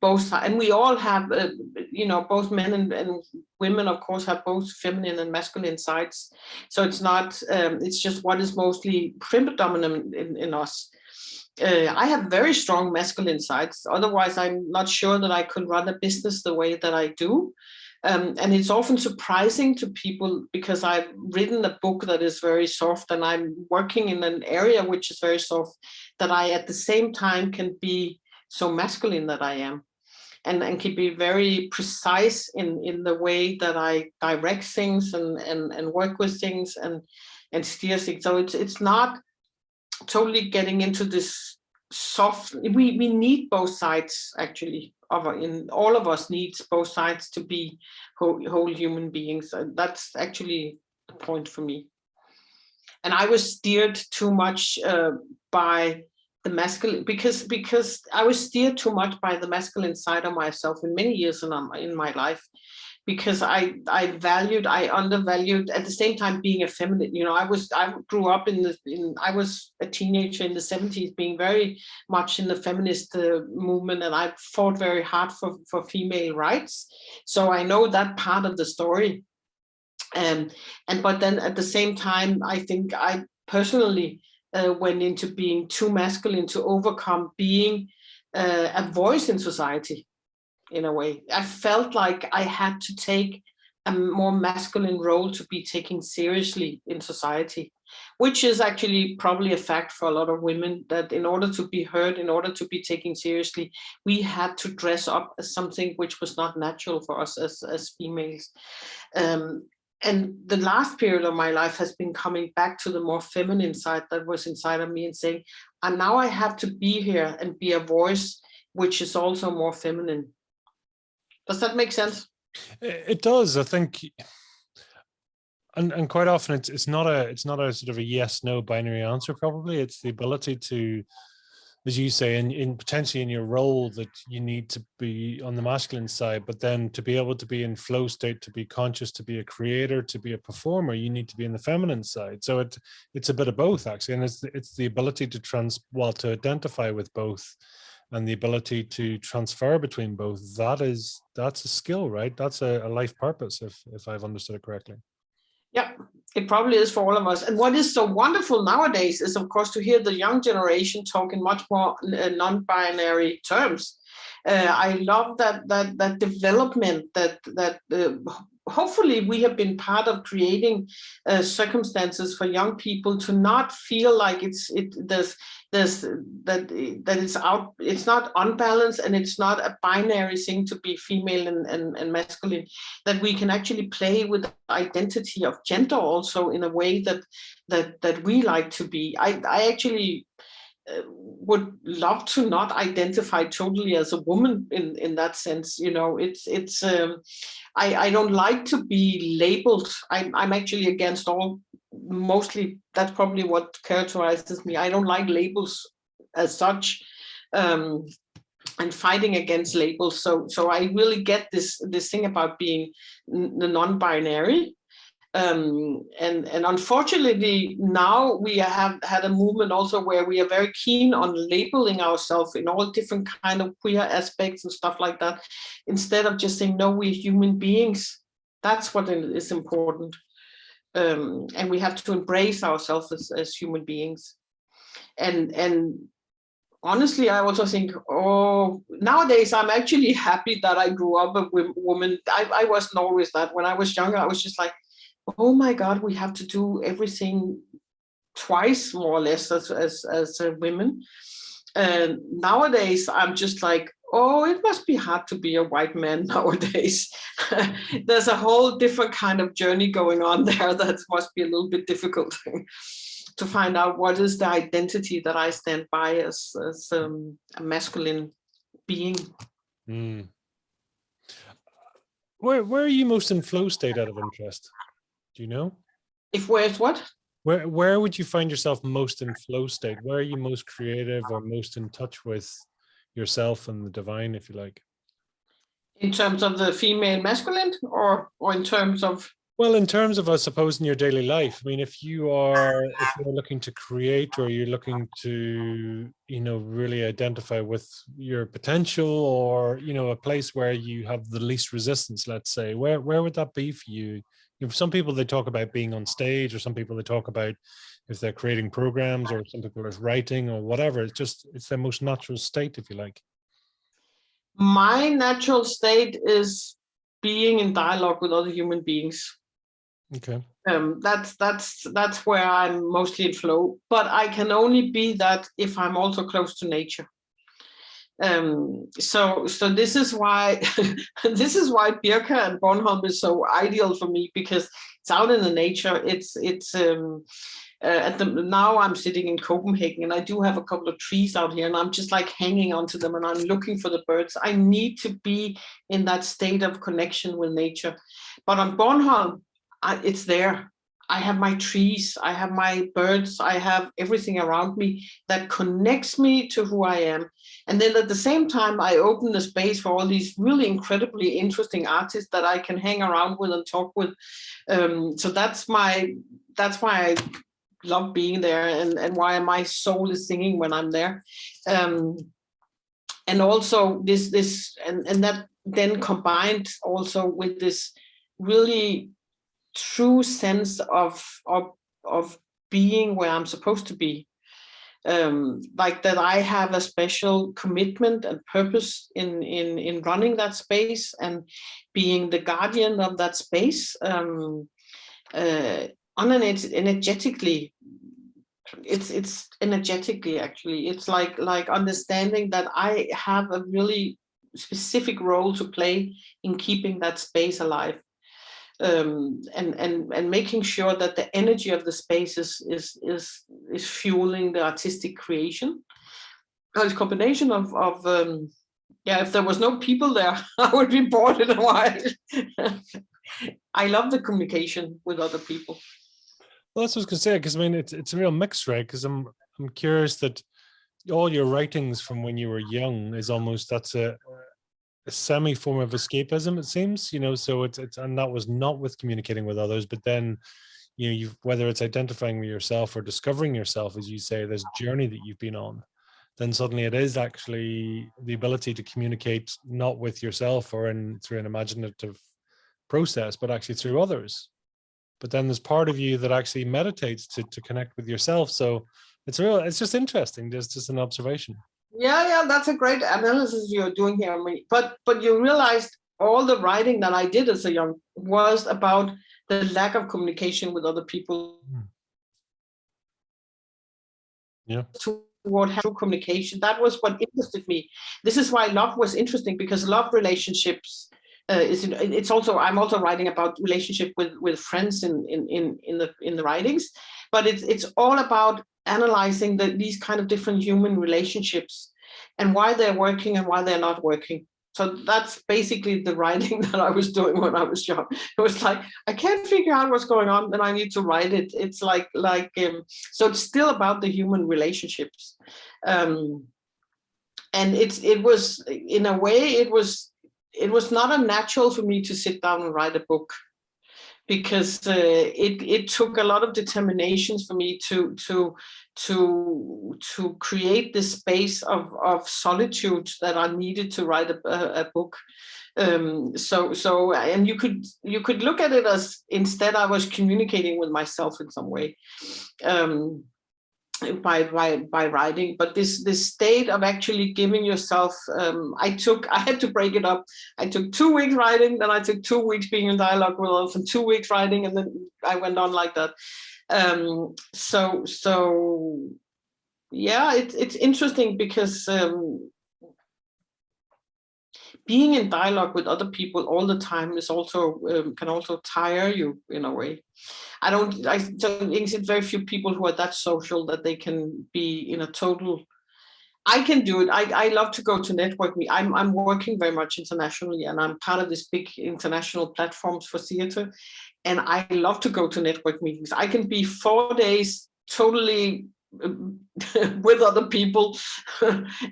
both sides. And we all have, both men and women, of course, have both feminine and masculine sides. So it's not, it's just what is mostly predominant in us. I have very strong masculine sides. Otherwise, I'm not sure that I could run a business the way that I do. And it's often surprising to people, because I've written a book that is very soft, and I'm working in an area which is very soft, that I at the same time can be so masculine that I am, and can be very precise in the way that I direct things and work with things and steer things. So it's not totally getting into this soft. We need both sides, actually. In all of us needs both sides to be whole human beings. And that's actually the point for me. And I was steered too much by the masculine, because I was steered too much by the masculine side of myself in many years in my life, because I undervalued, at the same time being a feminine. I grew up I was a teenager in the 70s, being very much in the feminist movement, and I fought very hard for female rights. So I know that part of the story. But then at the same time, I think I personally went into being too masculine to overcome being a voice in society. In a way, I felt like I had to take a more masculine role to be taken seriously in society, which is actually probably a fact for a lot of women, that in order to be heard, in order to be taken seriously, we had to dress up as something which was not natural for us as females. And the last period of my life has been coming back to the more feminine side that was inside of me, and saying, and now I have to be here and be a voice which is also more feminine. Does that make sense? It does, I think, and quite often it's not a sort of a yes/no binary answer. Probably it's the ability to, as you say, in potentially in your role, that you need to be on the masculine side, but then to be able to be in flow state, to be conscious, to be a creator, to be a performer, you need to be in the feminine side. So it's a bit of both, actually, and it's the ability to to identify with both, and the ability to transfer between both. That's a skill, right? That's a life purpose, if I've understood it correctly. Yeah, it probably is for all of us. And what is so wonderful nowadays is, of course, to hear the young generation talk in much more non-binary terms. I love that development, that hopefully we have been part of creating circumstances for young people to not feel like it's not unbalanced, and it's not a binary thing to be female and masculine, that we can actually play with the identity of gender also in a way that we like to be. I actually would love to not identify totally as a woman in that sense. I don't like to be labeled. I'm actually against all, mostly that's probably what characterizes me. I don't like labels as such, and fighting against labels. So I really get this thing about being the non-binary. And unfortunately, now we have had a movement also where we are very keen on labeling ourselves in all different kind of queer aspects and stuff like that, instead of just saying, no, we're human beings. That's what is important. And we have to embrace ourselves as human beings. And honestly, I also think, nowadays I'm actually happy that I grew up a woman. I wasn't always that. When I was younger, I was just like, oh my God, we have to do everything twice, more or less, as women. And nowadays, I'm just like, it must be hard to be a white man nowadays. There's a whole different kind of journey going on there that must be a little bit difficult to find out what is the identity that I stand by as a masculine being. Mm. Where are you most in flow state, out of interest? Do you know? Where's what? Where would you find yourself most in flow state? Where are you most creative or most in touch with yourself and the divine, if you like? In terms of the female masculine, or in terms of? Well, in terms of, I suppose, in your daily life, I mean, if you're looking to create, or you're looking to, really identify with your potential, or, a place where you have the least resistance, let's say, where would that be for you? Some people, they talk about being on stage, or some people they talk about if they're creating programs, or some people are writing or whatever. It's their most natural state, if you like. My natural state is being in dialogue with other human beings. Okay. That's where I'm mostly in flow, but I can only be that if I'm also close to nature. So this is why Birka and Bornholm is so ideal for me, because it's out in the nature. Now I'm sitting in Copenhagen, and I do have a couple of trees out here, and I'm just like hanging onto them, and I'm looking for the birds. I need to be in that state of connection with nature. But on Bornholm, it's there. I have my trees, I have my birds, I have everything around me that connects me to who I am. And then at the same time, I open the space for all these really incredibly interesting artists that I can hang around with and talk with. So that's why I love being there, and why my soul is singing when I'm there. And also this and that then combined also with this really true sense of being where I'm supposed to be, like that I have a special commitment and purpose in running that space and being the guardian of that space, energetically. It's energetically, actually. It's like understanding that I have a really specific role to play in keeping that space alive. And making sure that the energy of the space is fueling the artistic creation. It's a combination of if there was no people there, I would be bored in a while. I love the communication with other people. Well, that's what I was going to say, because I mean, it's a real mix, right? Because I'm curious that all your writings from when you were young is almost, that's a semi form of escapism, it seems, so it's and that was not with communicating with others, but then you've, whether it's identifying with yourself or discovering yourself, as you say, this journey that you've been on, then suddenly it is actually the ability to communicate not with yourself or through an imaginative process, but actually through others. But then there's part of you that actually meditates to connect with yourself. So it's just interesting. There's just an observation. Yeah, that's a great analysis you're doing here. But you realized all the writing that I did as a young was about the lack of communication with other people. Yeah. Toward true communication. That was what interested me. This is why love was interesting, because love relationships it's also, I'm also writing about relationship with friends in the writings, but it's all about analyzing these kind of different human relationships and why they're working and why they're not working. So that's basically the writing that I was doing when I was young. It was like, I can't figure out what's going on, and I need to write it. It's so it's still about the human relationships, and it was, in a way, it was not unnatural for me to sit down and write a book, because it took a lot of determinations for me to create this space of solitude that I needed to write a book. So and you could look at it as, instead I was communicating with myself in some way. By writing, but this state of actually giving yourself, I had to break it up. I took 2 weeks writing, then I took 2 weeks being in dialogue with others, and 2 weeks writing, and then I went on like that. So yeah, it's interesting, because being in dialogue with other people all the time is also can also tire you in a way. I don't think it's very few people who are that social that they can be in a total I can do it. I love to go to network meet. I'm working very much internationally, and I'm part of this big international platforms for theater. And I love to go to network meetings. I can be 4 days totally with other people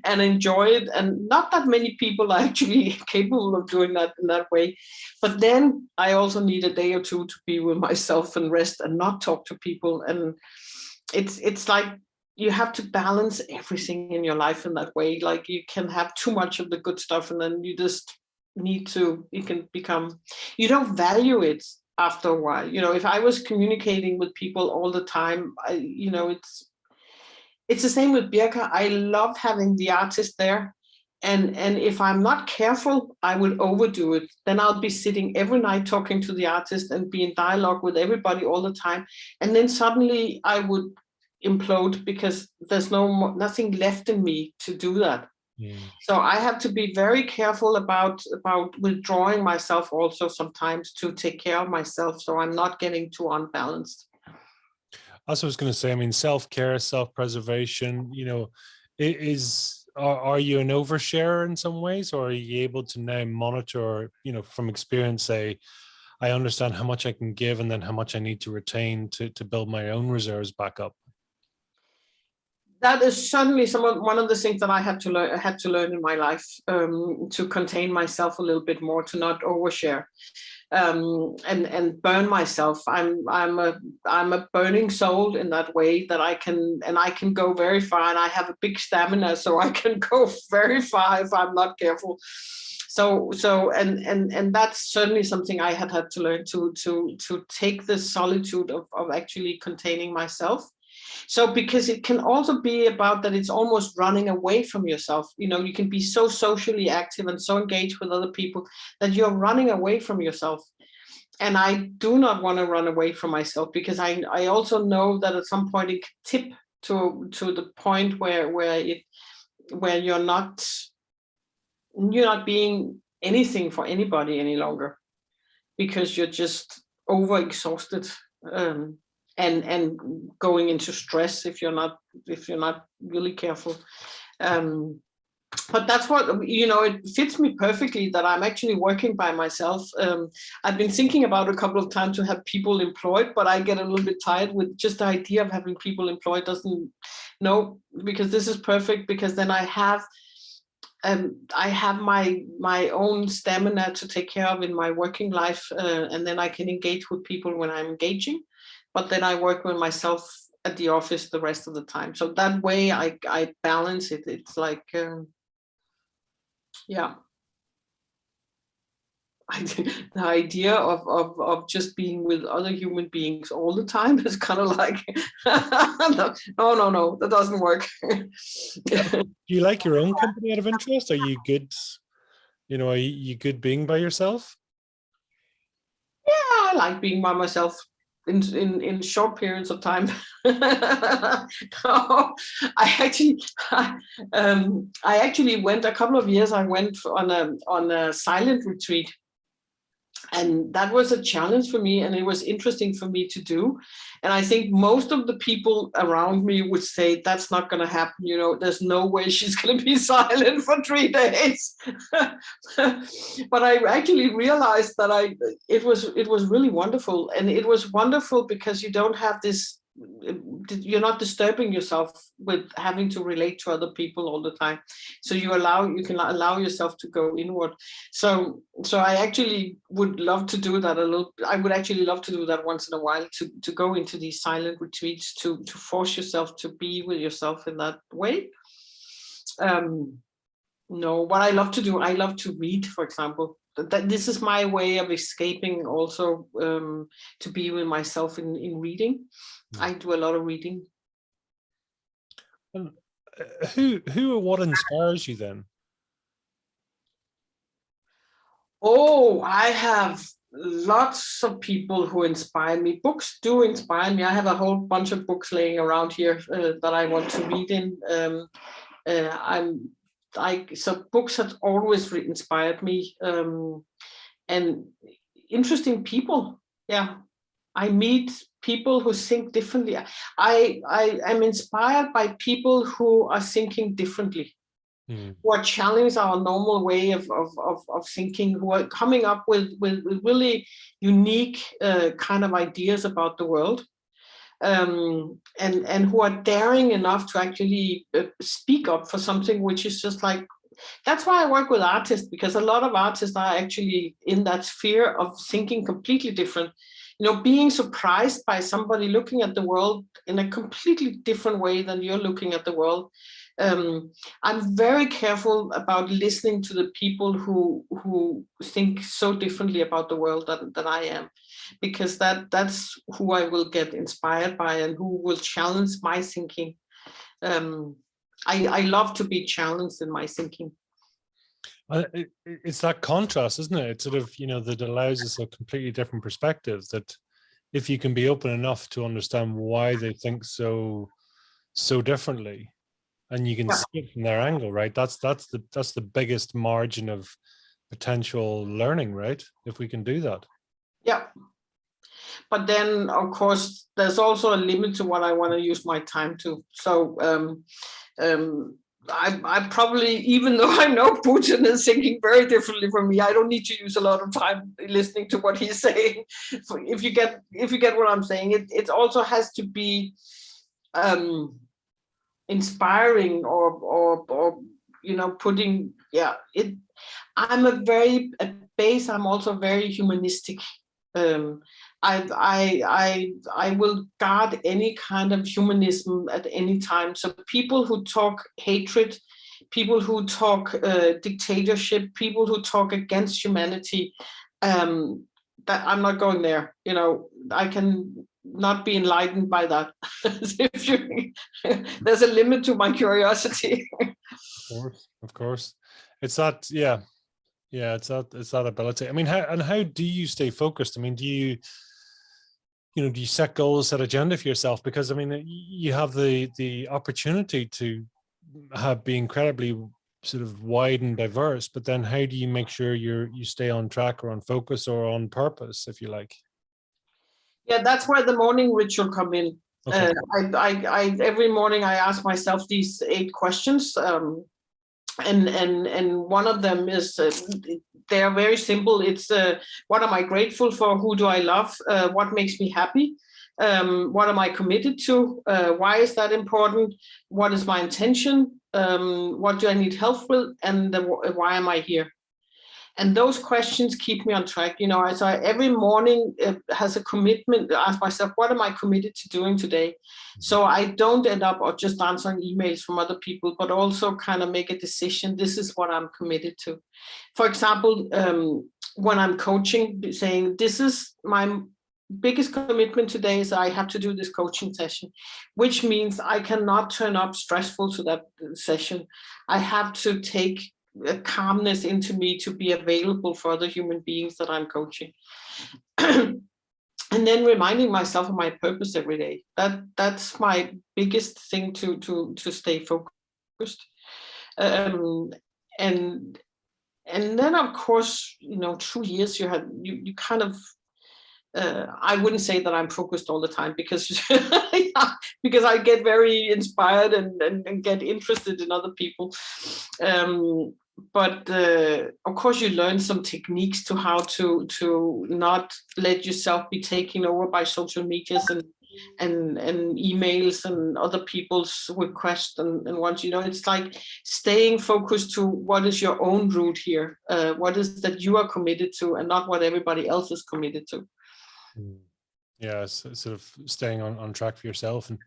and enjoy it. And not that many people are actually capable of doing that in that way. But then I also need a day or two to be with myself and rest and not talk to people. And it's like, you have to balance everything in your life in that way. Like, you can have too much of the good stuff, and then you just need to, you can become, you don't value it after a while. If I was communicating with people all the time, it's the same with Birka. I love having the artist there. And if I'm not careful, I will overdo it. Then I'll be sitting every night talking to the artist and be in dialogue with everybody all the time. And then suddenly I would implode, because there's nothing left in me to do that. So I have to be very careful about withdrawing myself also sometimes, to take care of myself, so I'm not getting too unbalanced. As I was going to say, I mean, self-care, self-preservation, are you an oversharer in some ways, or are you able to now monitor, from experience, say, I understand how much I can give and then how much I need to retain to build my own reserves back up? That is certainly one of the things that I had to learn in my life, to contain myself a little bit more, to not overshare, and burn myself. I'm a burning soul in that way, that I can go very far, and I have a big stamina, so I can go very far if I'm not careful. So and that's certainly something I had to learn, to take the solitude of actually containing myself. So, because it can also be about that, it's almost running away from yourself. You can be so socially active and so engaged with other people that you're running away from yourself. And I do not want to run away from myself, because I also know that at some point it can tip to the point where you're not being anything for anybody any longer, because you're just overexhausted. And going into stress if you're not really careful. But that's what, it fits me perfectly that I'm actually working by myself. I've been thinking about a couple of times to have people employed, but I get a little bit tired with just the idea of having people employed. Because this is perfect, because then I have my own stamina to take care of in my working life, and then I can engage with people when I'm engaging. But then I work with myself at the office the rest of the time. So that way I balance it. It's like, yeah. The idea of just being with other human beings all the time is kind of like, no, that doesn't work. Do you like your own company out of interest? Are you good? Are you good being by yourself? Yeah, I like being by myself in short periods of time. No, I actually went a couple of years. I went on a silent retreat, and that was a challenge for me, and it was interesting for me to do. And I think most of the people around me would say that's not going to happen. There's no way she's going to be silent for 3 days. But I actually realized that it was really wonderful, and it was wonderful because you don't have this. You're not disturbing yourself with having to relate to other people all the time. So you can allow yourself to go inward. So I actually would love to do that a little. I would actually love to do that once in a while, to go into these silent retreats, to force yourself to be with yourself in that way. No, what I love to do, I love to read, for example. This is my way of escaping also, to be with myself in reading. I do a lot of reading. Who or what inspires you then? Oh, I have lots of people who inspire me. Books do inspire me. I have a whole bunch of books laying around here that I want to read in. So books have always inspired me, and interesting people. Yeah, I meet people who think differently. I am inspired by people who are thinking differently, who are challenging our normal way of thinking, who are coming up with really unique kind of ideas about the world, and who are daring enough to actually speak up for something which is just like. That's why I work with artists, because a lot of artists are actually in that sphere of thinking completely different. Being surprised by somebody looking at the world in a completely different way than you're looking at the world. I'm very careful about listening to the people who think so differently about the world than I am, because that's who I will get inspired by and who will challenge my thinking. I love to be challenged in my thinking. It's that contrast, isn't it? It's sort of, that allows us a completely different perspective, that if you can be open enough to understand why they think so differently, and you can see it from their angle, right? That's the biggest margin of potential learning, right? If we can do that. Yeah. But then, of course, there's also a limit to what I want to use my time to. So I probably, even though I know Putin is thinking very differently from me, I don't need to use a lot of time listening to what he's saying. If you get what I'm saying, it also has to be inspiring or putting it. I'm at base, I'm also very humanistic. I will guard any kind of humanism at any time. So people who talk hatred, people who talk dictatorship, people who talk against humanity, that I'm not going there. I can not be enlightened by that. There's a limit to my curiosity. Of course. It's that, yeah, it's that ability. I mean, how do you stay focused? I mean, do you set goals, set agenda for yourself? Because I mean, you have the opportunity to be incredibly sort of wide and diverse, but then how do you make sure you stay on track or on focus or on purpose, if you like? Yeah, that's where the morning ritual come in. Okay. I every morning I ask myself these 8 questions, and one of them is they are very simple. It's what am I grateful for? Who do I love? What makes me happy? What am I committed to? Why is that important? What is my intention? What do I need help with? And why am I here? And those questions keep me on track. So every morning has a commitment. I ask myself, what am I committed to doing today? So I don't end up or just answering emails from other people, but also kind of make a decision. This is what I'm committed to. For example, when I'm coaching, saying this is my biggest commitment today is I have to do this coaching session, which means I cannot turn up stressful to that session. I have to take a calmness into me to be available for other human beings that I'm coaching. And then reminding myself of my purpose every day. That's my biggest thing to stay focused. And then of course, through years you kind of I wouldn't say that I'm focused all the time, because because I get very inspired and get interested in other people. But of course you learn some techniques to how to not let yourself be taken over by social medias and emails and other people's requests and wants. It's like staying focused to what is your own route here, what is that you are committed to, and not what everybody else is committed to. Yeah, sort of staying on track for yourself. And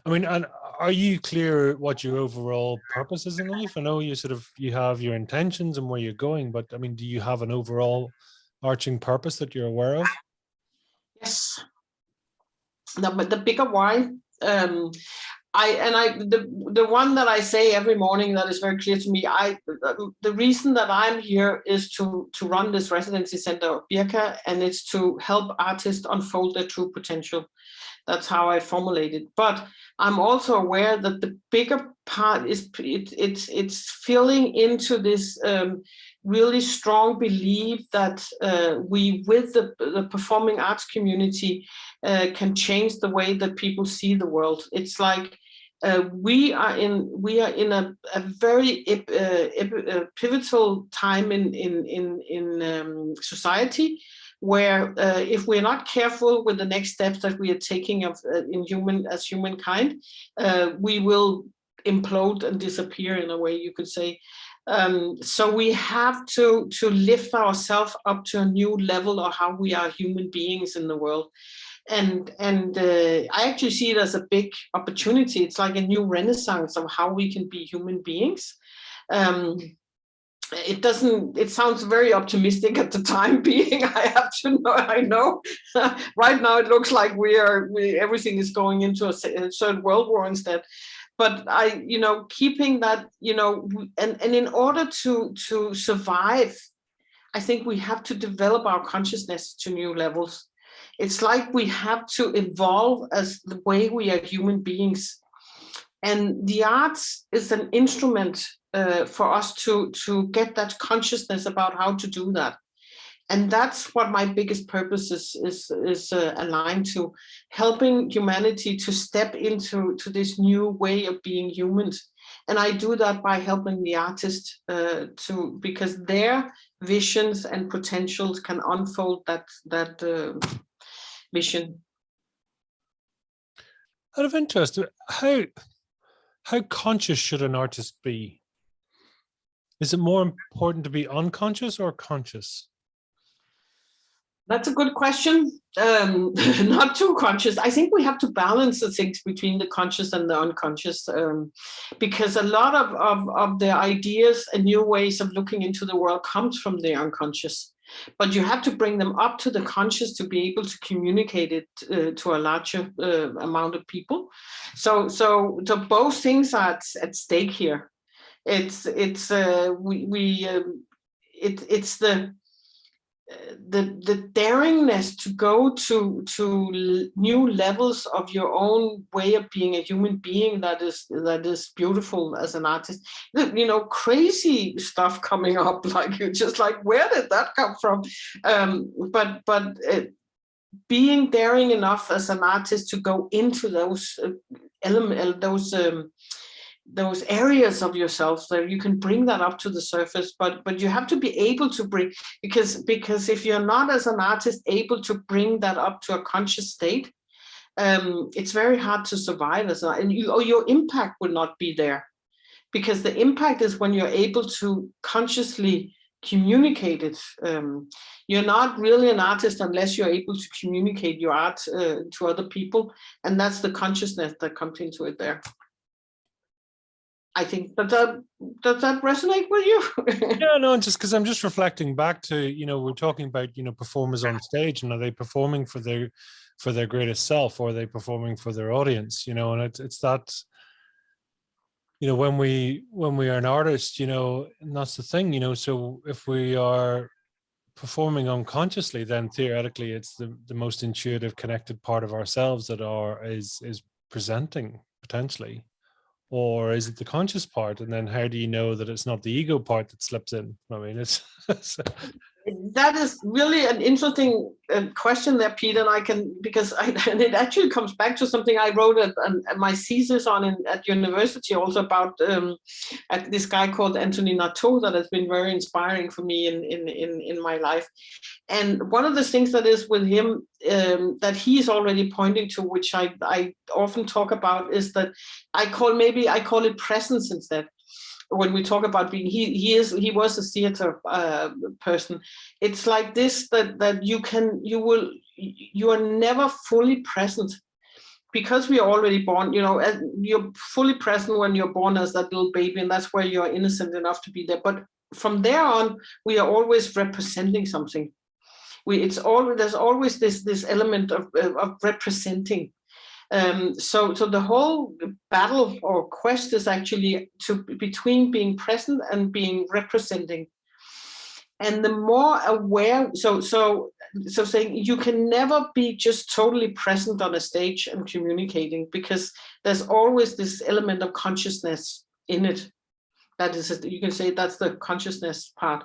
I mean, and are you clear what your overall purpose is in life? I know you have your intentions and where you're going, but I mean, do you have an overall arching purpose that you're aware of? Yes. The bigger why. The one that I say every morning that is very clear to me, the reason that I'm here is to run this residency center of Birka, and it's to help artists unfold their true potential. That's how I formulate it. But I'm also aware that the bigger part is it's filling into this really strong belief that we, with the performing arts community, can change the way that people see the world. It's like we are in a very pivotal time in society, where if we're not careful with the next steps that we are taking as humankind, we will implode and disappear, in a way you could say. So we have to lift ourselves up to a new level of how we are human beings in the world. And I actually see it as a big opportunity. It's like a new renaissance of how we can be human beings. It sounds very optimistic at the time being. I know right now it looks like everything is going into a certain world war instead. But keeping that, and in order to survive, I think we have to develop our consciousness to new levels. It's like we have to evolve as the way we are human beings. And the arts is an instrument for us to get that consciousness about how to do that. And that's what my biggest purpose is aligned to, helping humanity to step into this new way of being humans. And I do that by helping the artists because their visions and potentials can unfold that vision. Out of interest, how conscious should an artist be? Is it more important to be unconscious or conscious? That's a good question. Not too conscious. I think we have to balance the things between the conscious and the unconscious, because a lot of the ideas and new ways of looking into the world comes from the unconscious. But you have to bring them up to the conscious to be able to communicate it to a larger amount of people. So both things are at stake here. It's the daringness to go to new levels of your own way of being a human being that is beautiful as an artist. Crazy stuff coming up, like you're just like, where did that come from? But being daring enough as an artist to go into those those areas of yourself, so you can bring that up to the surface, but you have to be able to bring, because if you're not, as an artist, able to bring that up to a conscious state, it's very hard to survive and your impact will not be there, because the impact is when you're able to consciously communicate it. You're not really an artist unless you're able to communicate your art to other people, and that's the consciousness that comes into it there. I think does that resonate with you? Yeah, no, just because I'm just reflecting back to, we're talking about, performers on stage, and are they performing for their greatest self, or are they performing for their audience? And it's that, when we are an artist, and that's the thing, so if we are performing unconsciously, then theoretically it's the most intuitive, connected part of ourselves that is presenting potentially. Or is it the conscious part? And then how do you know that it's not the ego part that slips in? I mean, it's that is really an interesting question there, Peter. And and it actually comes back to something I wrote at my thesis on at university, also about this guy called Anthony Nateau, that has been very inspiring for me in my life. And one of the things that is with him that he is already pointing to, which I often talk about, is that I call it presence instead. When we talk about being, he was a theater person. It's like this, that you are never fully present, because we are already born. You're fully present when you're born as that little baby, and that's where you're innocent enough to be there. But from there on, we are always representing something. There's always this element of representing. So the whole battle or quest is actually between being present and being representing. And the more aware, so so saying you can never be just totally present on a stage and communicating, because there's always this element of consciousness in it. That is, you can say that's the consciousness part.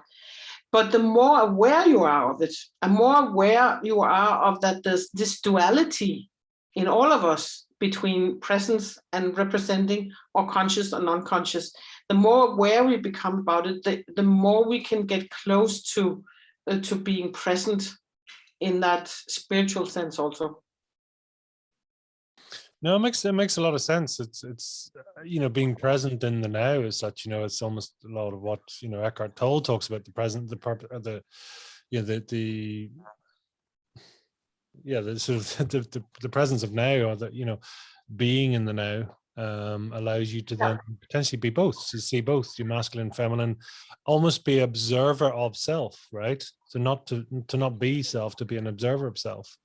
But the more aware you are of it, and more aware you are of that there's this duality in all of us between presence and representing, or conscious or non-conscious, the more aware we become about it, the more we can get close to being present in that spiritual sense also. No, it makes a lot of sense. It's being present in the now is such, it's almost a lot of what Eckhart Tolle talks about, the present, the purpose, the sort of the presence of now, or the being in the now allows you to then potentially be both, to see both your masculine, feminine, almost be observer of self, right? So to not be self, to be an observer of self.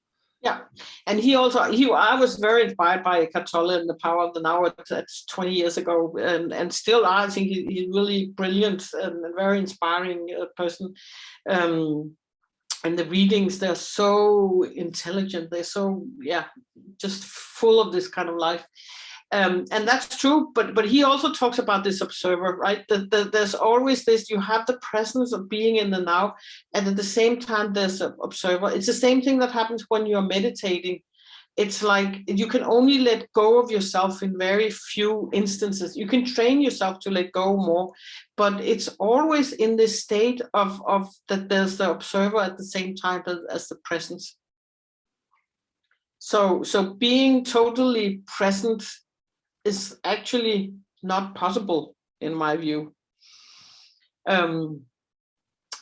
Yeah, and I was very inspired by Eckhart Tolle and the power of the now. That's 20 years ago, and still I think he's really brilliant and a very inspiring person. And the readings, they're so intelligent. They're so just full of this kind of life. And that's true, but he also talks about this observer, right? There's always this, you have the presence of being in the now, and at the same time there's an observer. It's the same thing that happens when you're meditating. It's like you can only let go of yourself in very few instances. You can train yourself to let go more, but it's always in this state of that there's the observer at the same time as the presence. So being totally present is actually not possible, in my view.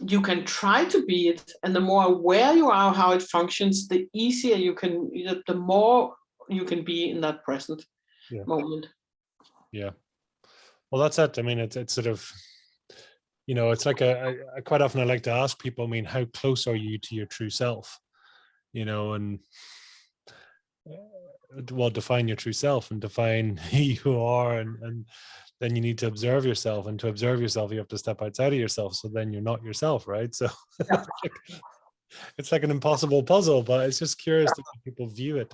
You can try to be it, and the more aware you are of how it functions, the easier the more you can be in that present moment. Yeah. Well, that's it. I mean, it's sort of, it's like I quite often I like to ask people, I mean, how close are you to your true self? And well, define your true self and define who you are, and then you need to observe yourself, and to observe yourself you have to step outside of yourself, so then you're not yourself, right? So it's like an impossible puzzle, but it's just curious to how people view it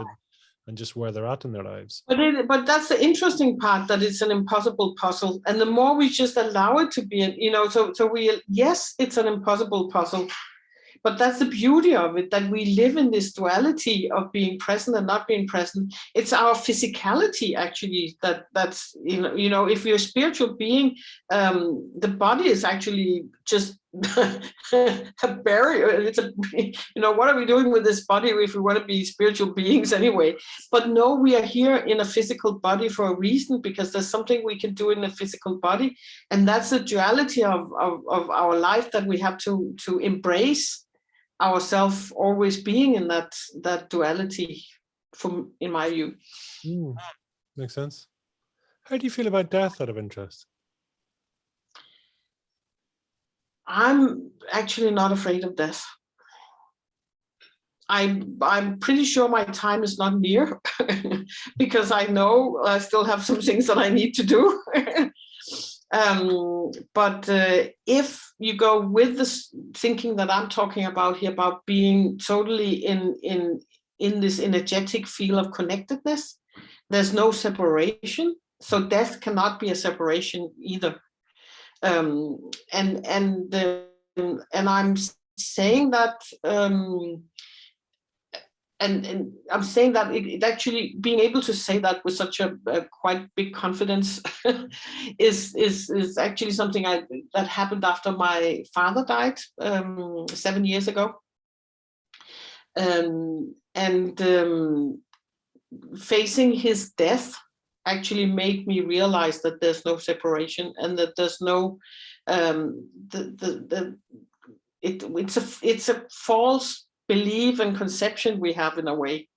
and just where they're at in their lives. But that's the interesting part, that it's an impossible puzzle, and the more we just allow it to be, yes, it's an impossible puzzle. But that's the beauty of it, that we live in this duality of being present and not being present. It's our physicality, actually, that's, if you're a spiritual being, the body is actually just a barrier. It's what are we doing with this body if we want to be spiritual beings anyway? But no, we are here in a physical body for a reason, because there's something we can do in a physical body. And that's the duality of our life, that we have to embrace ourselves always being in that duality, in my view. Makes sense. How do you feel about death, out of interest? I'm actually not afraid of death. I'm pretty sure my time is not near, because I know I still have some things that I need to do. But if you go with this thinking that I'm talking about here, about being totally in this energetic field of connectedness, there's no separation. So death cannot be a separation either. And I'm saying that. And I'm saying that it actually, being able to say that with such a quite big confidence is actually something that happened after my father died 7 years ago. Facing his death actually made me realize that there's no separation, and that there's no it's a false belief and conception we have, in a way,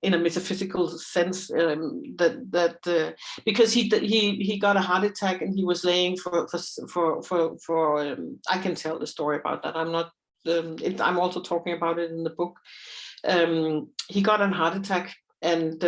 in a metaphysical sense, because he got a heart attack, and he was laying for I can tell the story about that. I'm not. I'm also talking about it in the book. He got a heart attack, and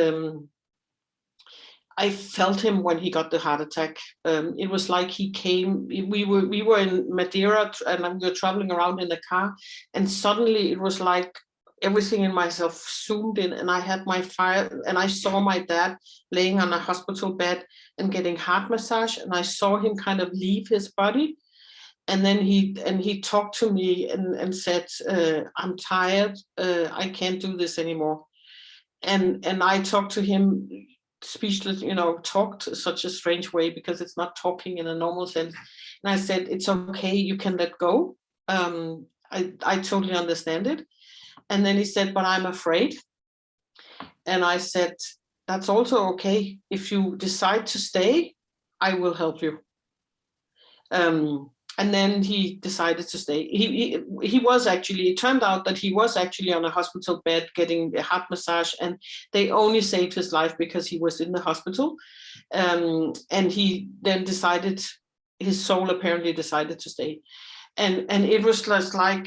I felt him when he got the heart attack. It was like he came. We were in Madeira, and we were traveling around in the car, and suddenly it was like everything in myself zoomed in, and I had my fire, and I saw my dad laying on a hospital bed and getting heart massage, and I saw him kind of leave his body, and then he talked to me and said, "I'm tired. I can't do this anymore." And I talked to him speechless, talked such a strange way, because it's not talking in a normal sense. And I said, "It's okay, you can let go. I totally understand it." And then he said, "But I'm afraid." And I said, "That's also okay. If you decide to stay, I will help you." And then he decided to stay. He was actually, it turned out that he was actually on a hospital bed getting a heart massage, and they only saved his life because he was in the hospital. And he then decided, his soul apparently decided to stay. And it was just like,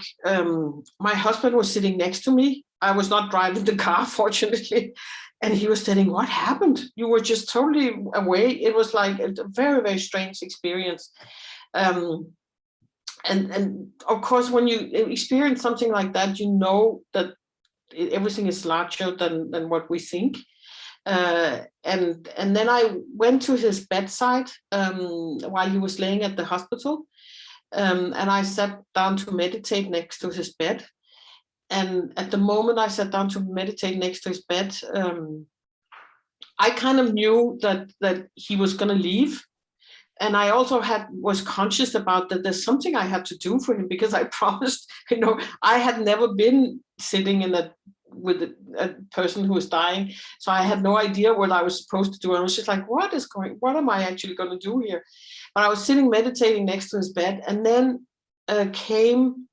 my husband was sitting next to me. I was not driving the car, fortunately. And he was saying, "What happened? You were just totally away." It was like a very, very strange experience. And of course, when you experience something like that, you know that everything is larger than what we think. And then I went to his bedside while he was laying at the hospital, and I sat down to meditate next to his bed. And at the moment I sat down to meditate next to his bed, I kind of knew that he was going to leave. And I also was conscious about that there's something I had to do for him, because I promised, I had never been sitting with a person who was dying. So I had no idea what I was supposed to do. I was just like, what am I actually going to do here? But I was sitting meditating next to his bed, and then came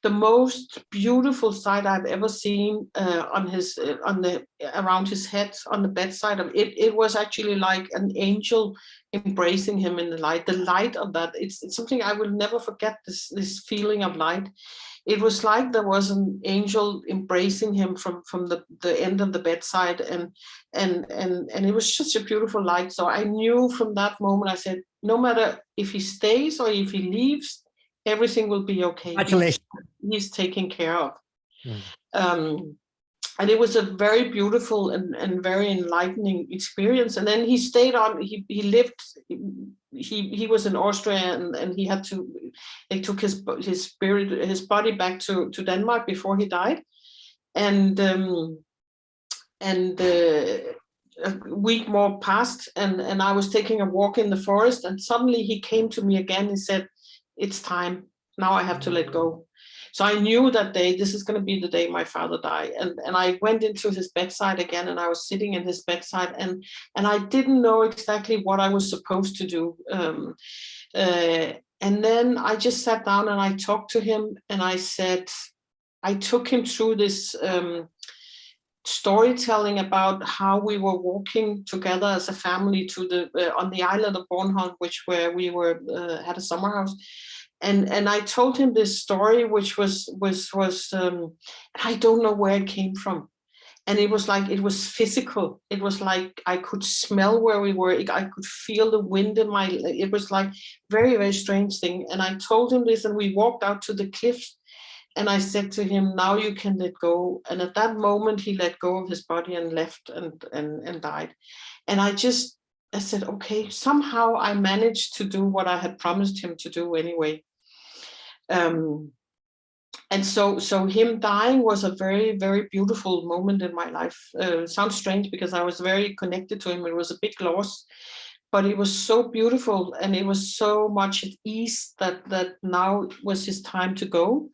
the most beautiful sight I've ever seen around his head, on the bedside of it. It was actually like an angel embracing him in the light. The light of that, it's something I will never forget. This feeling of light. It was like there was an angel embracing him from the end of the bedside, and it was just a beautiful light. So I knew from that moment, I said, no matter if he stays or if he leaves, everything will be okay. He's taken care of. And it was a very beautiful and very enlightening experience. And then he stayed on. He lived. He was in Austria, and he had to. They took his body back to Denmark before he died, and a week more passed, and I was taking a walk in the forest, and suddenly he came to me again. He said, "It's time. Now I have to let go." So I knew that day, this is going to be the day my father died. And I went into his bedside again, and I was sitting in his bedside, and I didn't know exactly what I was supposed to do. And then I just sat down and I talked to him, and I said, I took him through this storytelling about how we were walking together as a family to on the island of Bornholm, where we were had a summer house. And I told him this story, which was I don't know where it came from. And it was like, it was physical. It was like I could smell where we were. I could feel the wind in it was like very, very strange thing. And I told him this, and we walked out to the cliff, and I said to him, "Now you can let go." And at that moment, he let go of his body and left and died. And I said, okay, somehow I managed to do what I had promised him to do anyway. And so him dying was a very, very beautiful moment in my life. It sounds strange because I was very connected to him. It was a big loss, but it was so beautiful, and it was so much at ease that now was his time to go.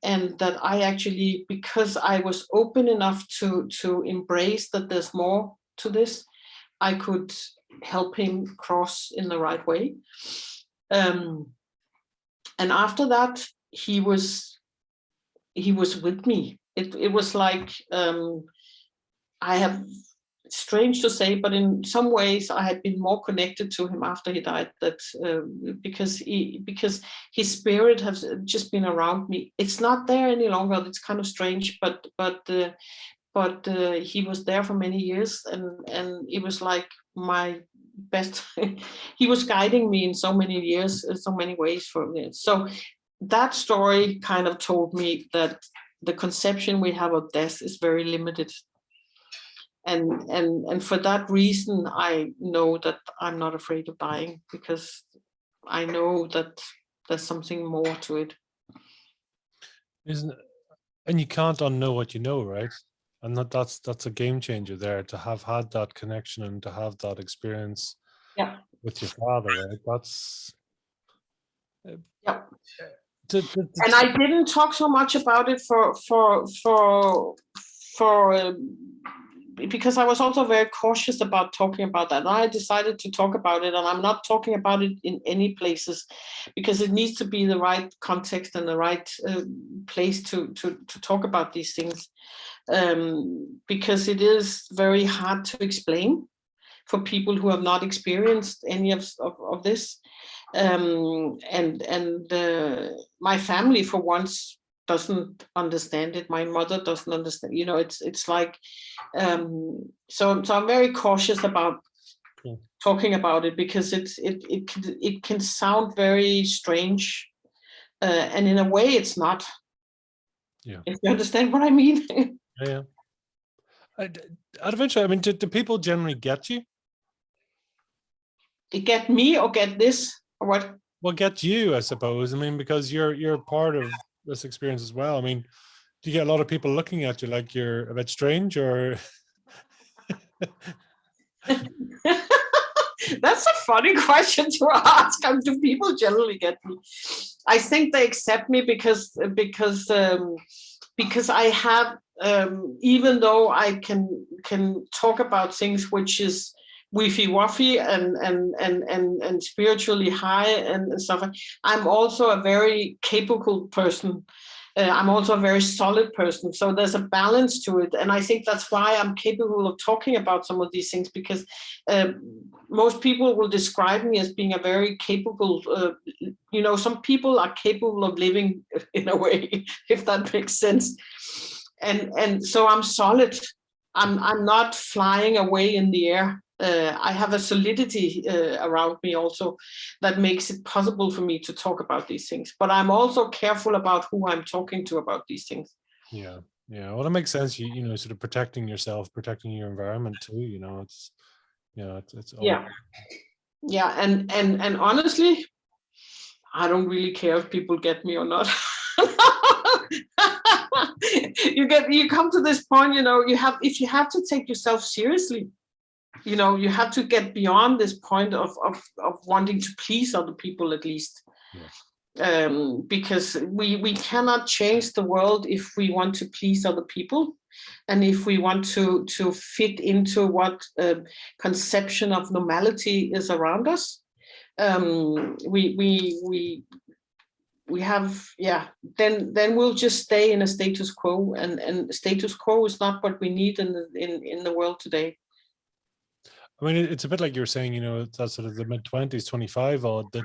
And that I actually, because I was open enough to embrace that there's more to this, I could help him cross in the right way. And after that, he was with me. It was like, I have, strange to say, but in some ways I had been more connected to him after he died, that because his spirit has just been around me. It's not there any longer. It's kind of strange, but but he was there for many years, and it was like my best. He was guiding me in so many years, in so many ways for me. So that story kind of told me that the conception we have of death is very limited. And for that reason, I know that I'm not afraid of dying, because I know that there's something more to it. Isn't it? And you can't unknow what you know, right? And that's a game changer there, to have had that connection and to have that experience with your father, right? That's and I didn't talk so much about it because I was also very cautious about talking about that. And I decided to talk about it, and I'm not talking about it in any places, because it needs to be the right context and the right place to talk about these things, because it is very hard to explain for people who have not experienced any of this. My family, for once, doesn't understand it. My mother doesn't understand. It's like, so I'm very cautious about talking about it, because it can sound very strange, and in a way it's not. Yeah. If you understand what I mean. Yeah. Out of interest, I mean, do people generally get you? Get me or get this or what? Well, get you, I suppose. I mean, because you're part of this experience as well. I mean, do you get a lot of people looking at you like you're a bit strange, or? That's a funny question to ask. Do people generally get me? I think they accept me because I have, even though I can talk about things which is wiffy waffy and spiritually high and stuff, I'm also a very capable person. I'm also a very solid person. So there's a balance to it. And I think that's why I'm capable of talking about some of these things, because most people will describe me as being a very capable, some people are capable of living in a way, if that makes sense. And so I'm solid. I'm not flying away in the air. I have a solidity around me also that makes it possible for me to talk about these things. But I'm also careful about who I'm talking to about these things. Yeah. Well, it makes sense. You sort of protecting yourself, protecting your environment too. It's all... Yeah. And honestly, I don't really care if people get me or not. You come to this point, if you have to take yourself seriously, you have to get beyond this point of wanting to please other people, at least. Because we cannot change the world if we want to please other people, and if we want to fit into what conception of normality is around us. We have, then we'll just stay in a status quo, and status quo is not what we need in the world today. I mean, it's a bit like you were saying, that's sort of the mid-20s, 25 odd, that,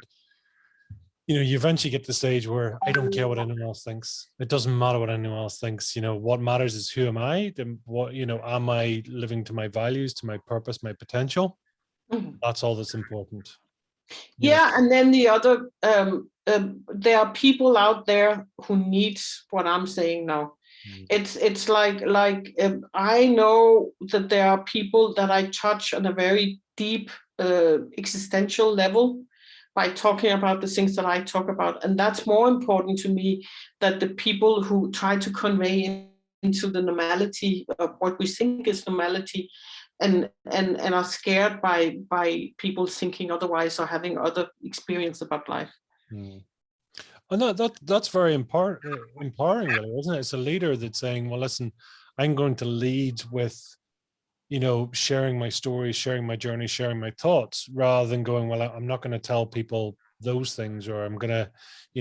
you eventually get to the stage where I don't care what anyone else thinks. It doesn't matter what anyone else thinks. What matters is, who am I? What, am I living to my values, to my purpose, my potential? Mm-hmm. That's all that's important. And then the other, there are people out there who need what I'm saying now. It's like I know that there are people that I touch on a very deep existential level by talking about the things that I talk about, and that's more important to me than the people who try to convey into the normality of what we think is normality, and are scared by people thinking otherwise or having other experience about life. And that's very empowering, really, isn't it? It's a leader that's saying, well, listen, I'm going to lead with, sharing my story, sharing my journey, sharing my thoughts, rather than going, well, I'm not going to tell people those things, or I'm going to,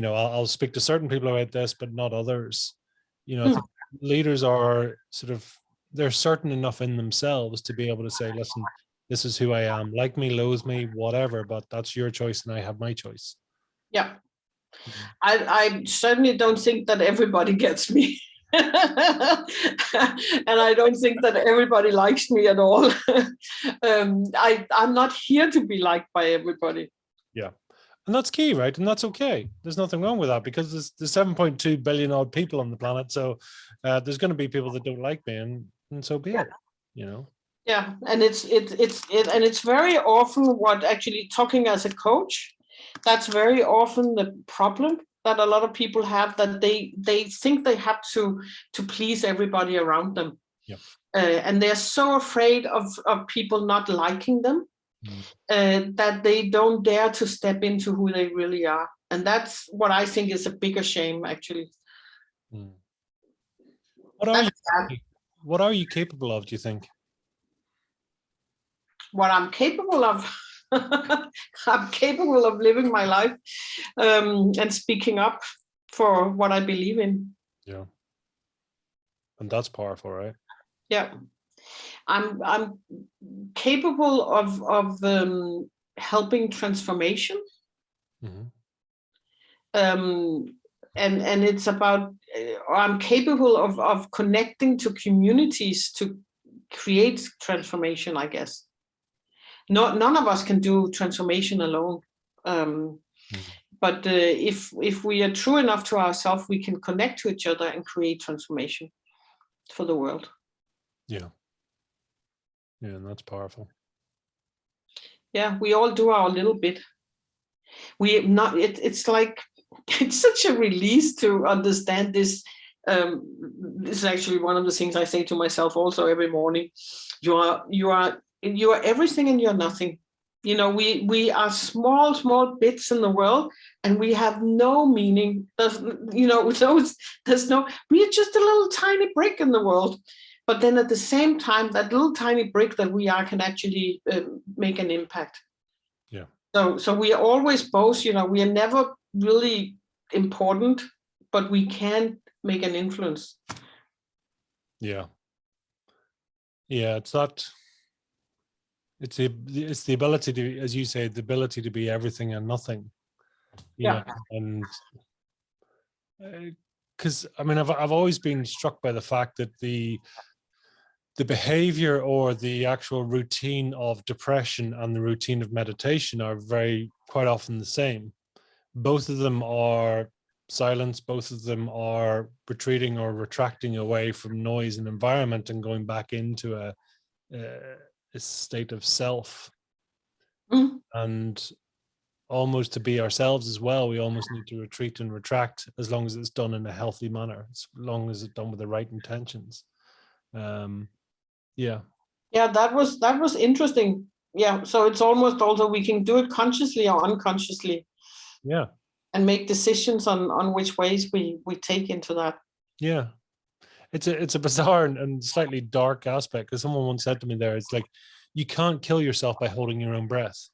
I'll speak to certain people about this, but not others. I think leaders are they're certain enough in themselves to be able to say, listen, this is who I am, like me, loathe me, whatever, but that's your choice and I have my choice. Yeah. I certainly don't think that everybody gets me. And I don't think that everybody likes me at all. I'm not here to be liked by everybody. Yeah. And that's key, right? And that's okay. There's nothing wrong with that, because there's 7.2 billion odd people on the planet. So there's going to be people that don't like me, and so be it, you know? Yeah. And it's very often what, actually, talking as a coach, that's very often the problem that a lot of people have, that they think they have to please everybody around them. Yeah. And they're so afraid of people not liking them, that they don't dare to step into who they really are. And that's what I think is a bigger shame, actually. What are you capable of, do you think? What I'm capable of? I'm capable of living my life, and speaking up for what I believe in. Yeah. And that's powerful, right? Yeah. I'm capable of helping transformation. And it's about, I'm capable of connecting to communities to create transformation, I guess. None of us can do transformation alone. But if we are true enough to ourselves, we can connect to each other and create transformation for the world. Yeah, and that's powerful. Yeah, we all do our little bit. It's like, it's such a release to understand this. This is actually one of the things I say to myself also every morning. You are everything and you're nothing. You know, we are small bits in the world, and we have no meaning. There's no, we are just a little tiny brick in the world. But then at the same time, that little tiny brick that we are can actually make an impact. Yeah. So we are always both, we are never really important, but we can make an influence. Yeah. Yeah, it's the ability to, as you say, the ability to be everything and nothing. Yeah. And because I mean, I've always been struck by the fact that the behavior or the actual routine of depression and the routine of meditation are quite often the same. Both of them are silence. Both of them are retreating or retracting away from noise and environment and going back into a state of self. And almost to be ourselves as well, we almost need to retreat and retract, as long as it's done in a healthy manner, as long as it's done with the right intentions. Yeah, that was interesting. Yeah, so it's almost also, we can do it consciously or unconsciously. Yeah. And make decisions on which ways we take into that. Yeah, it's a bizarre and slightly dark aspect, because someone once said to me there, it's like, you can't kill yourself by holding your own breath.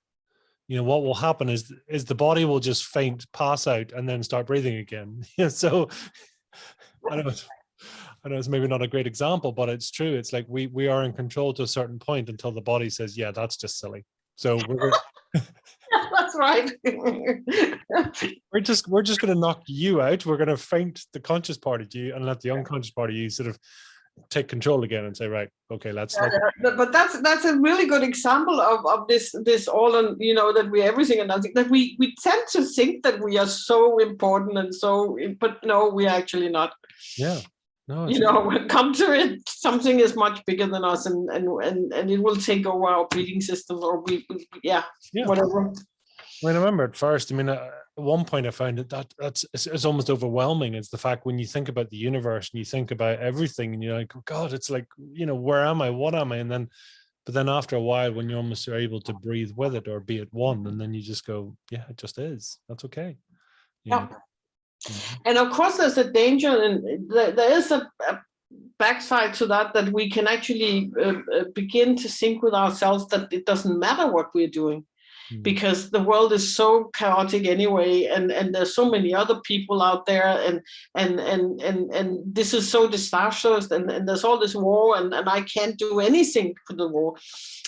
What will happen is the body will just faint, pass out, and then start breathing again. So I know it's maybe not a great example, but it's true. It's like we are in control to a certain point until the body says, yeah, that's just silly. So that's right. we're just going to knock you out. We're going to faint the conscious part of you and let the unconscious part of you sort of take control again and say, right, okay, let's. But that's a really good example of this all, and that we're everything and nothing. That we tend to think that we are so important and so, but no, we are actually not. Yeah. No, come to it, something is much bigger than us, and it will take over our breathing system, or whatever. I mean, I remember at first, at one point I found it's almost overwhelming. It's the fact when you think about the universe and you think about everything, and you're like, oh God, it's like, where am I? What am I? But then after a while, when you almost are able to breathe with it or be at one, and then you just go, yeah, it just is. That's okay. Yeah. And of course, there's a danger, and there is a backside to that we can actually begin to think with ourselves that it doesn't matter what we're doing, because the world is so chaotic anyway, and there's so many other people out there, and this is so disastrous, and there's all this war, and I can't do anything for the war.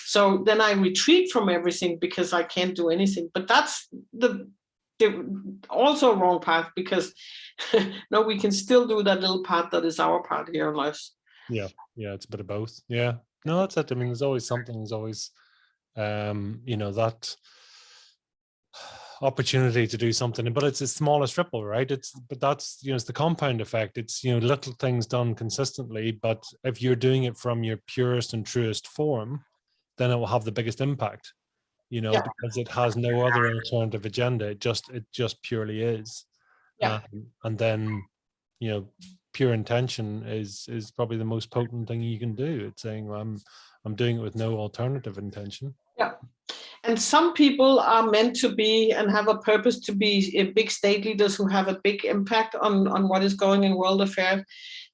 So then I retreat from everything because I can't do anything. But that's the also wrong path, because no, we can still do that little part that is our part here in life. Yeah, it's a bit of both. Yeah, no, that's it. I mean, there's always something. There's always, that opportunity to do something, but it's the smallest ripple, right? But that's, it's the compound effect. It's, little things done consistently, but if you're doing it from your purest and truest form, then it will have the biggest impact, because it has no other alternative agenda. It just purely is. And then, pure intention is probably the most potent thing you can do. It's saying, well, I'm doing it with no alternative intention. Yeah. And some people are meant to be and have a purpose to be big state leaders who have a big impact on what is going in world affairs.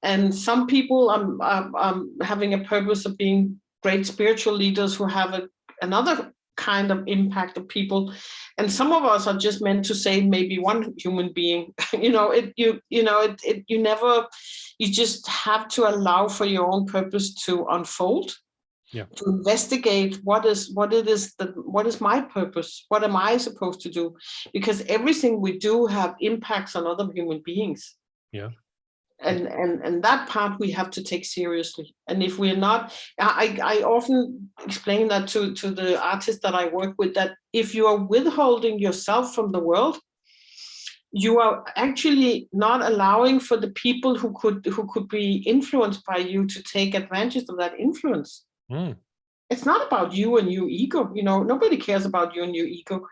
And some people are having a purpose of being great spiritual leaders who have another kind of impact of people. And some of us are just meant to say maybe one human being. You just have to allow for your own purpose to unfold. Yeah. To investigate what is my purpose, what am I supposed to do, because everything we do have impacts on other human beings. Yeah. And that part we have to take seriously. And if we're not, I often explain that to the artists that I work with, that if you are withholding yourself from the world, you are actually not allowing for the people who could be influenced by you to take advantage of that influence. It's not about you and your ego. Nobody cares about you and your ego,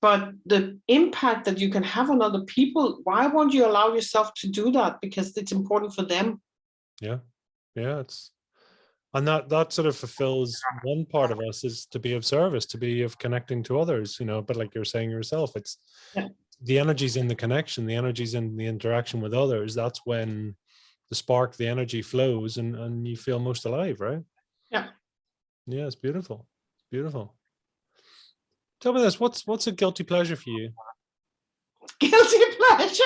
but the impact that you can have on other people, why won't you allow yourself to do that? Because it's important for them. Yeah. And that sort of fulfills one part of us, is to be of service, to be of connecting to others, but like you're saying yourself, it's the energies in the connection, the energies in the interaction with others. That's when the spark, the energy flows, and you feel most alive, right? Yeah, it's beautiful. It's beautiful. Tell me this, what's a guilty pleasure for you? Guilty pleasure.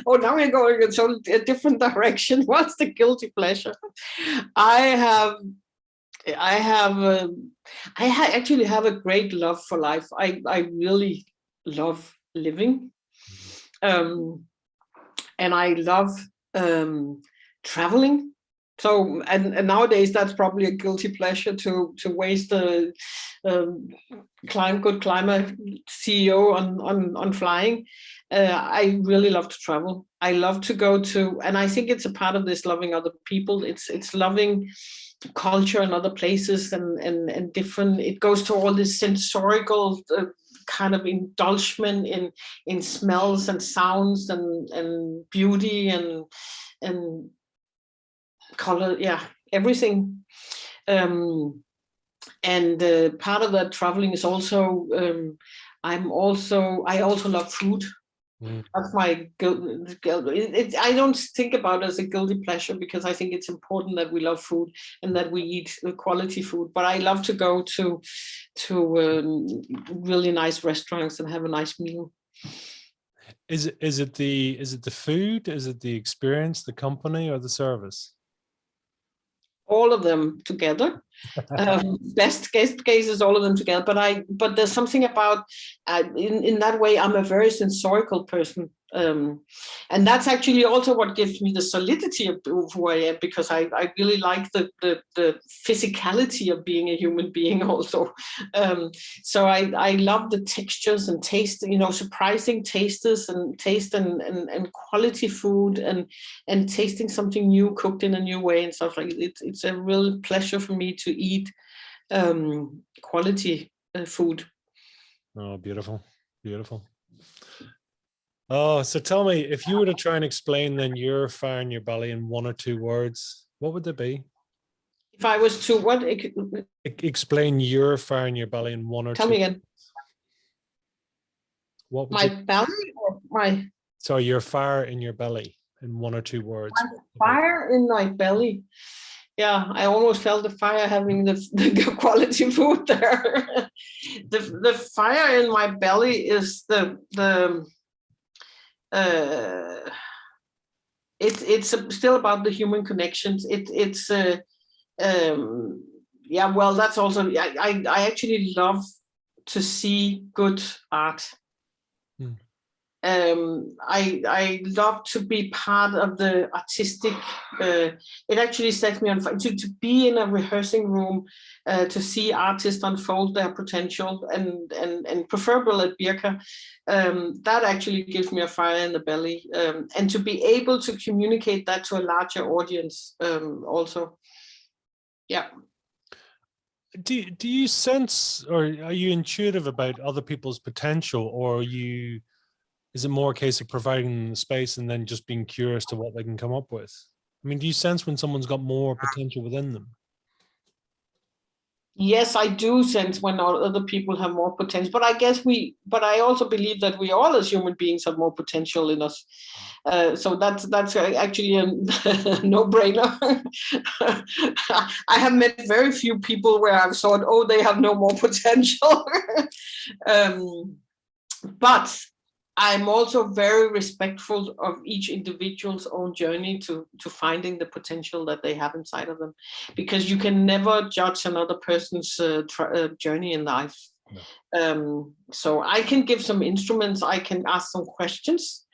Oh, now we're going in a different direction. What's the guilty pleasure? I actually have a great love for life. I really love living. And I love traveling. So, and nowadays that's probably a guilty pleasure to waste the good climate CEO on flying. I really love to travel. I love to go to, and I think it's a part of this loving other people. It's loving culture and other places and different. It goes to all this sensorical kind of indulgement in smells and sounds and beauty and color, everything. And part of that traveling is also I also love food. That's my I don't think about it as a guilty pleasure, because I think it's important that we love food and that we eat quality food. But I love to go to really nice restaurants and have a nice meal. Is it the food? Is it the experience, the company, or the service? All of them together. Best case is all of them together. But there's something about in that way I'm a very sensorical person. And that's actually also what gives me the solidity of who I am, because I really like the physicality of being a human being also. So I love the textures and taste, surprising tastes and taste and quality food and tasting something new cooked in a new way and stuff like it. It's a real pleasure for me to eat quality food. Oh, beautiful, beautiful. Oh, so tell me, if you were to try and explain then your fire in your belly in one or two words, what would they be? If I was to what? Explain your fire in your belly in one or two. Tell me again. What my belly or my? Sorry, your fire in your belly in one or two words. My fire in my belly. Yeah, I almost felt the fire having the quality food there. The fire in my belly is it's still about the human connections. Well, that's also I actually love to see good art. I love to be part of the artistic. It actually sets me on fire to be in a rehearsing room, to see artists unfold their potential, and preferable at Birka. That actually gives me a fire in the belly, and to be able to communicate that to a larger audience, also. Yeah. Do you sense, or are you intuitive about other people's potential, or is it more a case of providing them the space and then just being curious to what they can come up with? I mean, do you sense when someone's got more potential within them? Yes, I do sense when other people have more potential, but I also believe that we all as human beings have more potential in us. So that's actually a no-brainer. I have met very few people where I've thought, oh, they have no more potential. But I'm also very respectful of each individual's own journey to finding the potential that they have inside of them, because you can never judge another person's journey in life. No. So I can give some instruments, I can ask some questions,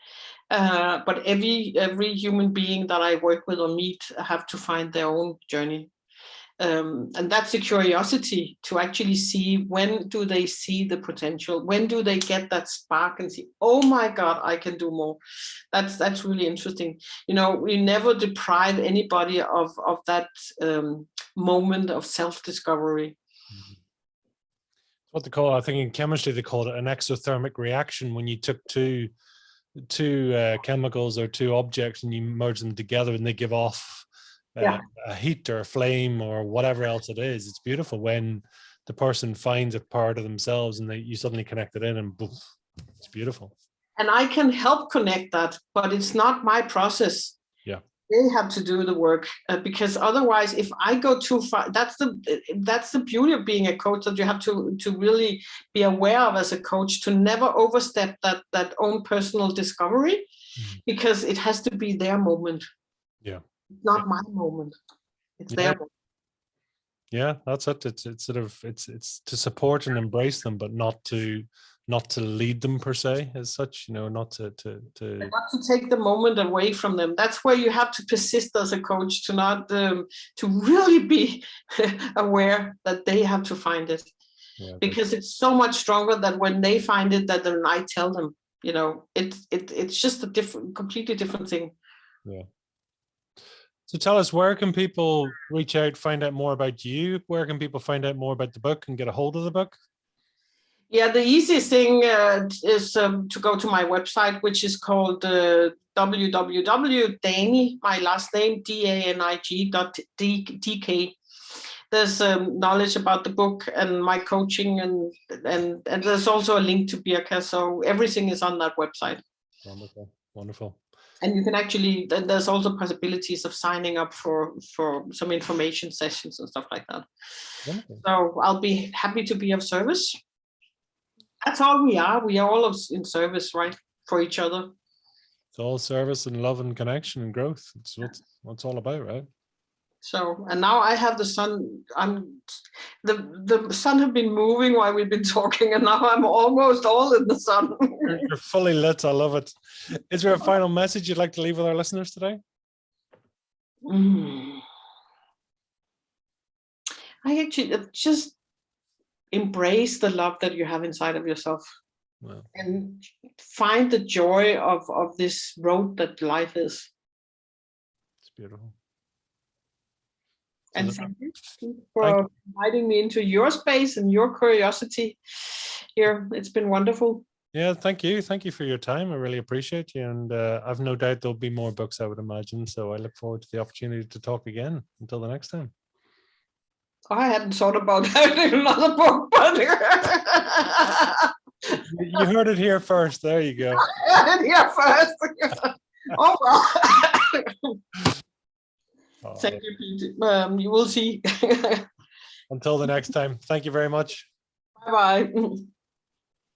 but every human being that I work with or meet have to find their own journey. And that's the curiosity to actually see, when do they see the potential? When do they get that spark and see, oh my God, I can do more? That's really interesting. You know, we never deprive anybody of that moment of self-discovery. What they call, I think in chemistry, they call it an exothermic reaction, when you took two chemicals or two objects and you merge them together and they give off a heat or a flame or whatever else it is. It's beautiful when the person finds a part of themselves and you suddenly connect it in, and boom, it's beautiful. And I can help connect that, but it's not my process. Yeah, they have to do the work, because otherwise, if I go too far, that's the beauty of being a coach, that you have to really be aware of as a coach, to never overstep that own personal discovery, because it has to be their moment. Yeah. It's not my moment. It's their moment. Yeah, that's it. It's sort of it's to support and embrace them, but not to lead them per se as such, you know, not to take the moment away from them. That's where you have to persist as a coach, to not to really be aware that they have to find it, because it's so much stronger that when they find it, that then I tell them, you know, it's just a completely different thing. Yeah. So tell us, where can people reach out, find out more about you? Where can people find out more about the book and get a hold of the book? Yeah, the easiest thing is to go to my website, which is called www.danig, my last name, danig.dk. There's knowledge about the book and my coaching, and there's also a link to Birka. So everything is on that website. Wonderful, wonderful. And you can actually, there's also possibilities of signing up for some information sessions and stuff like that. Wonderful. So I'll be happy to be of service. That's all we are. We are all in service, right, for each other. It's all service and love and connection and growth. It's what it's all about, right? So, and now I have the sun. The sun have been moving while we've been talking, and now I'm almost all in the sun. You're fully lit. I love it. Is there a final message you'd like to leave with our listeners today? I actually just embrace the love that you have inside of yourself. Wow. And find the joy of this road that life is. It's beautiful. And thank you for inviting me into your space and your curiosity here. It's been wonderful. Yeah, thank you. Thank you for your time. I really appreciate you. And I've no doubt there'll be more books, I would imagine. So I look forward to the opportunity to talk again. Until the next time. I hadn't thought about having another book, but you heard it here first. There you go. I heard it here first. Oh, well. Thank you, Pete. You will see. Until the next time. Thank you very much. Bye-bye.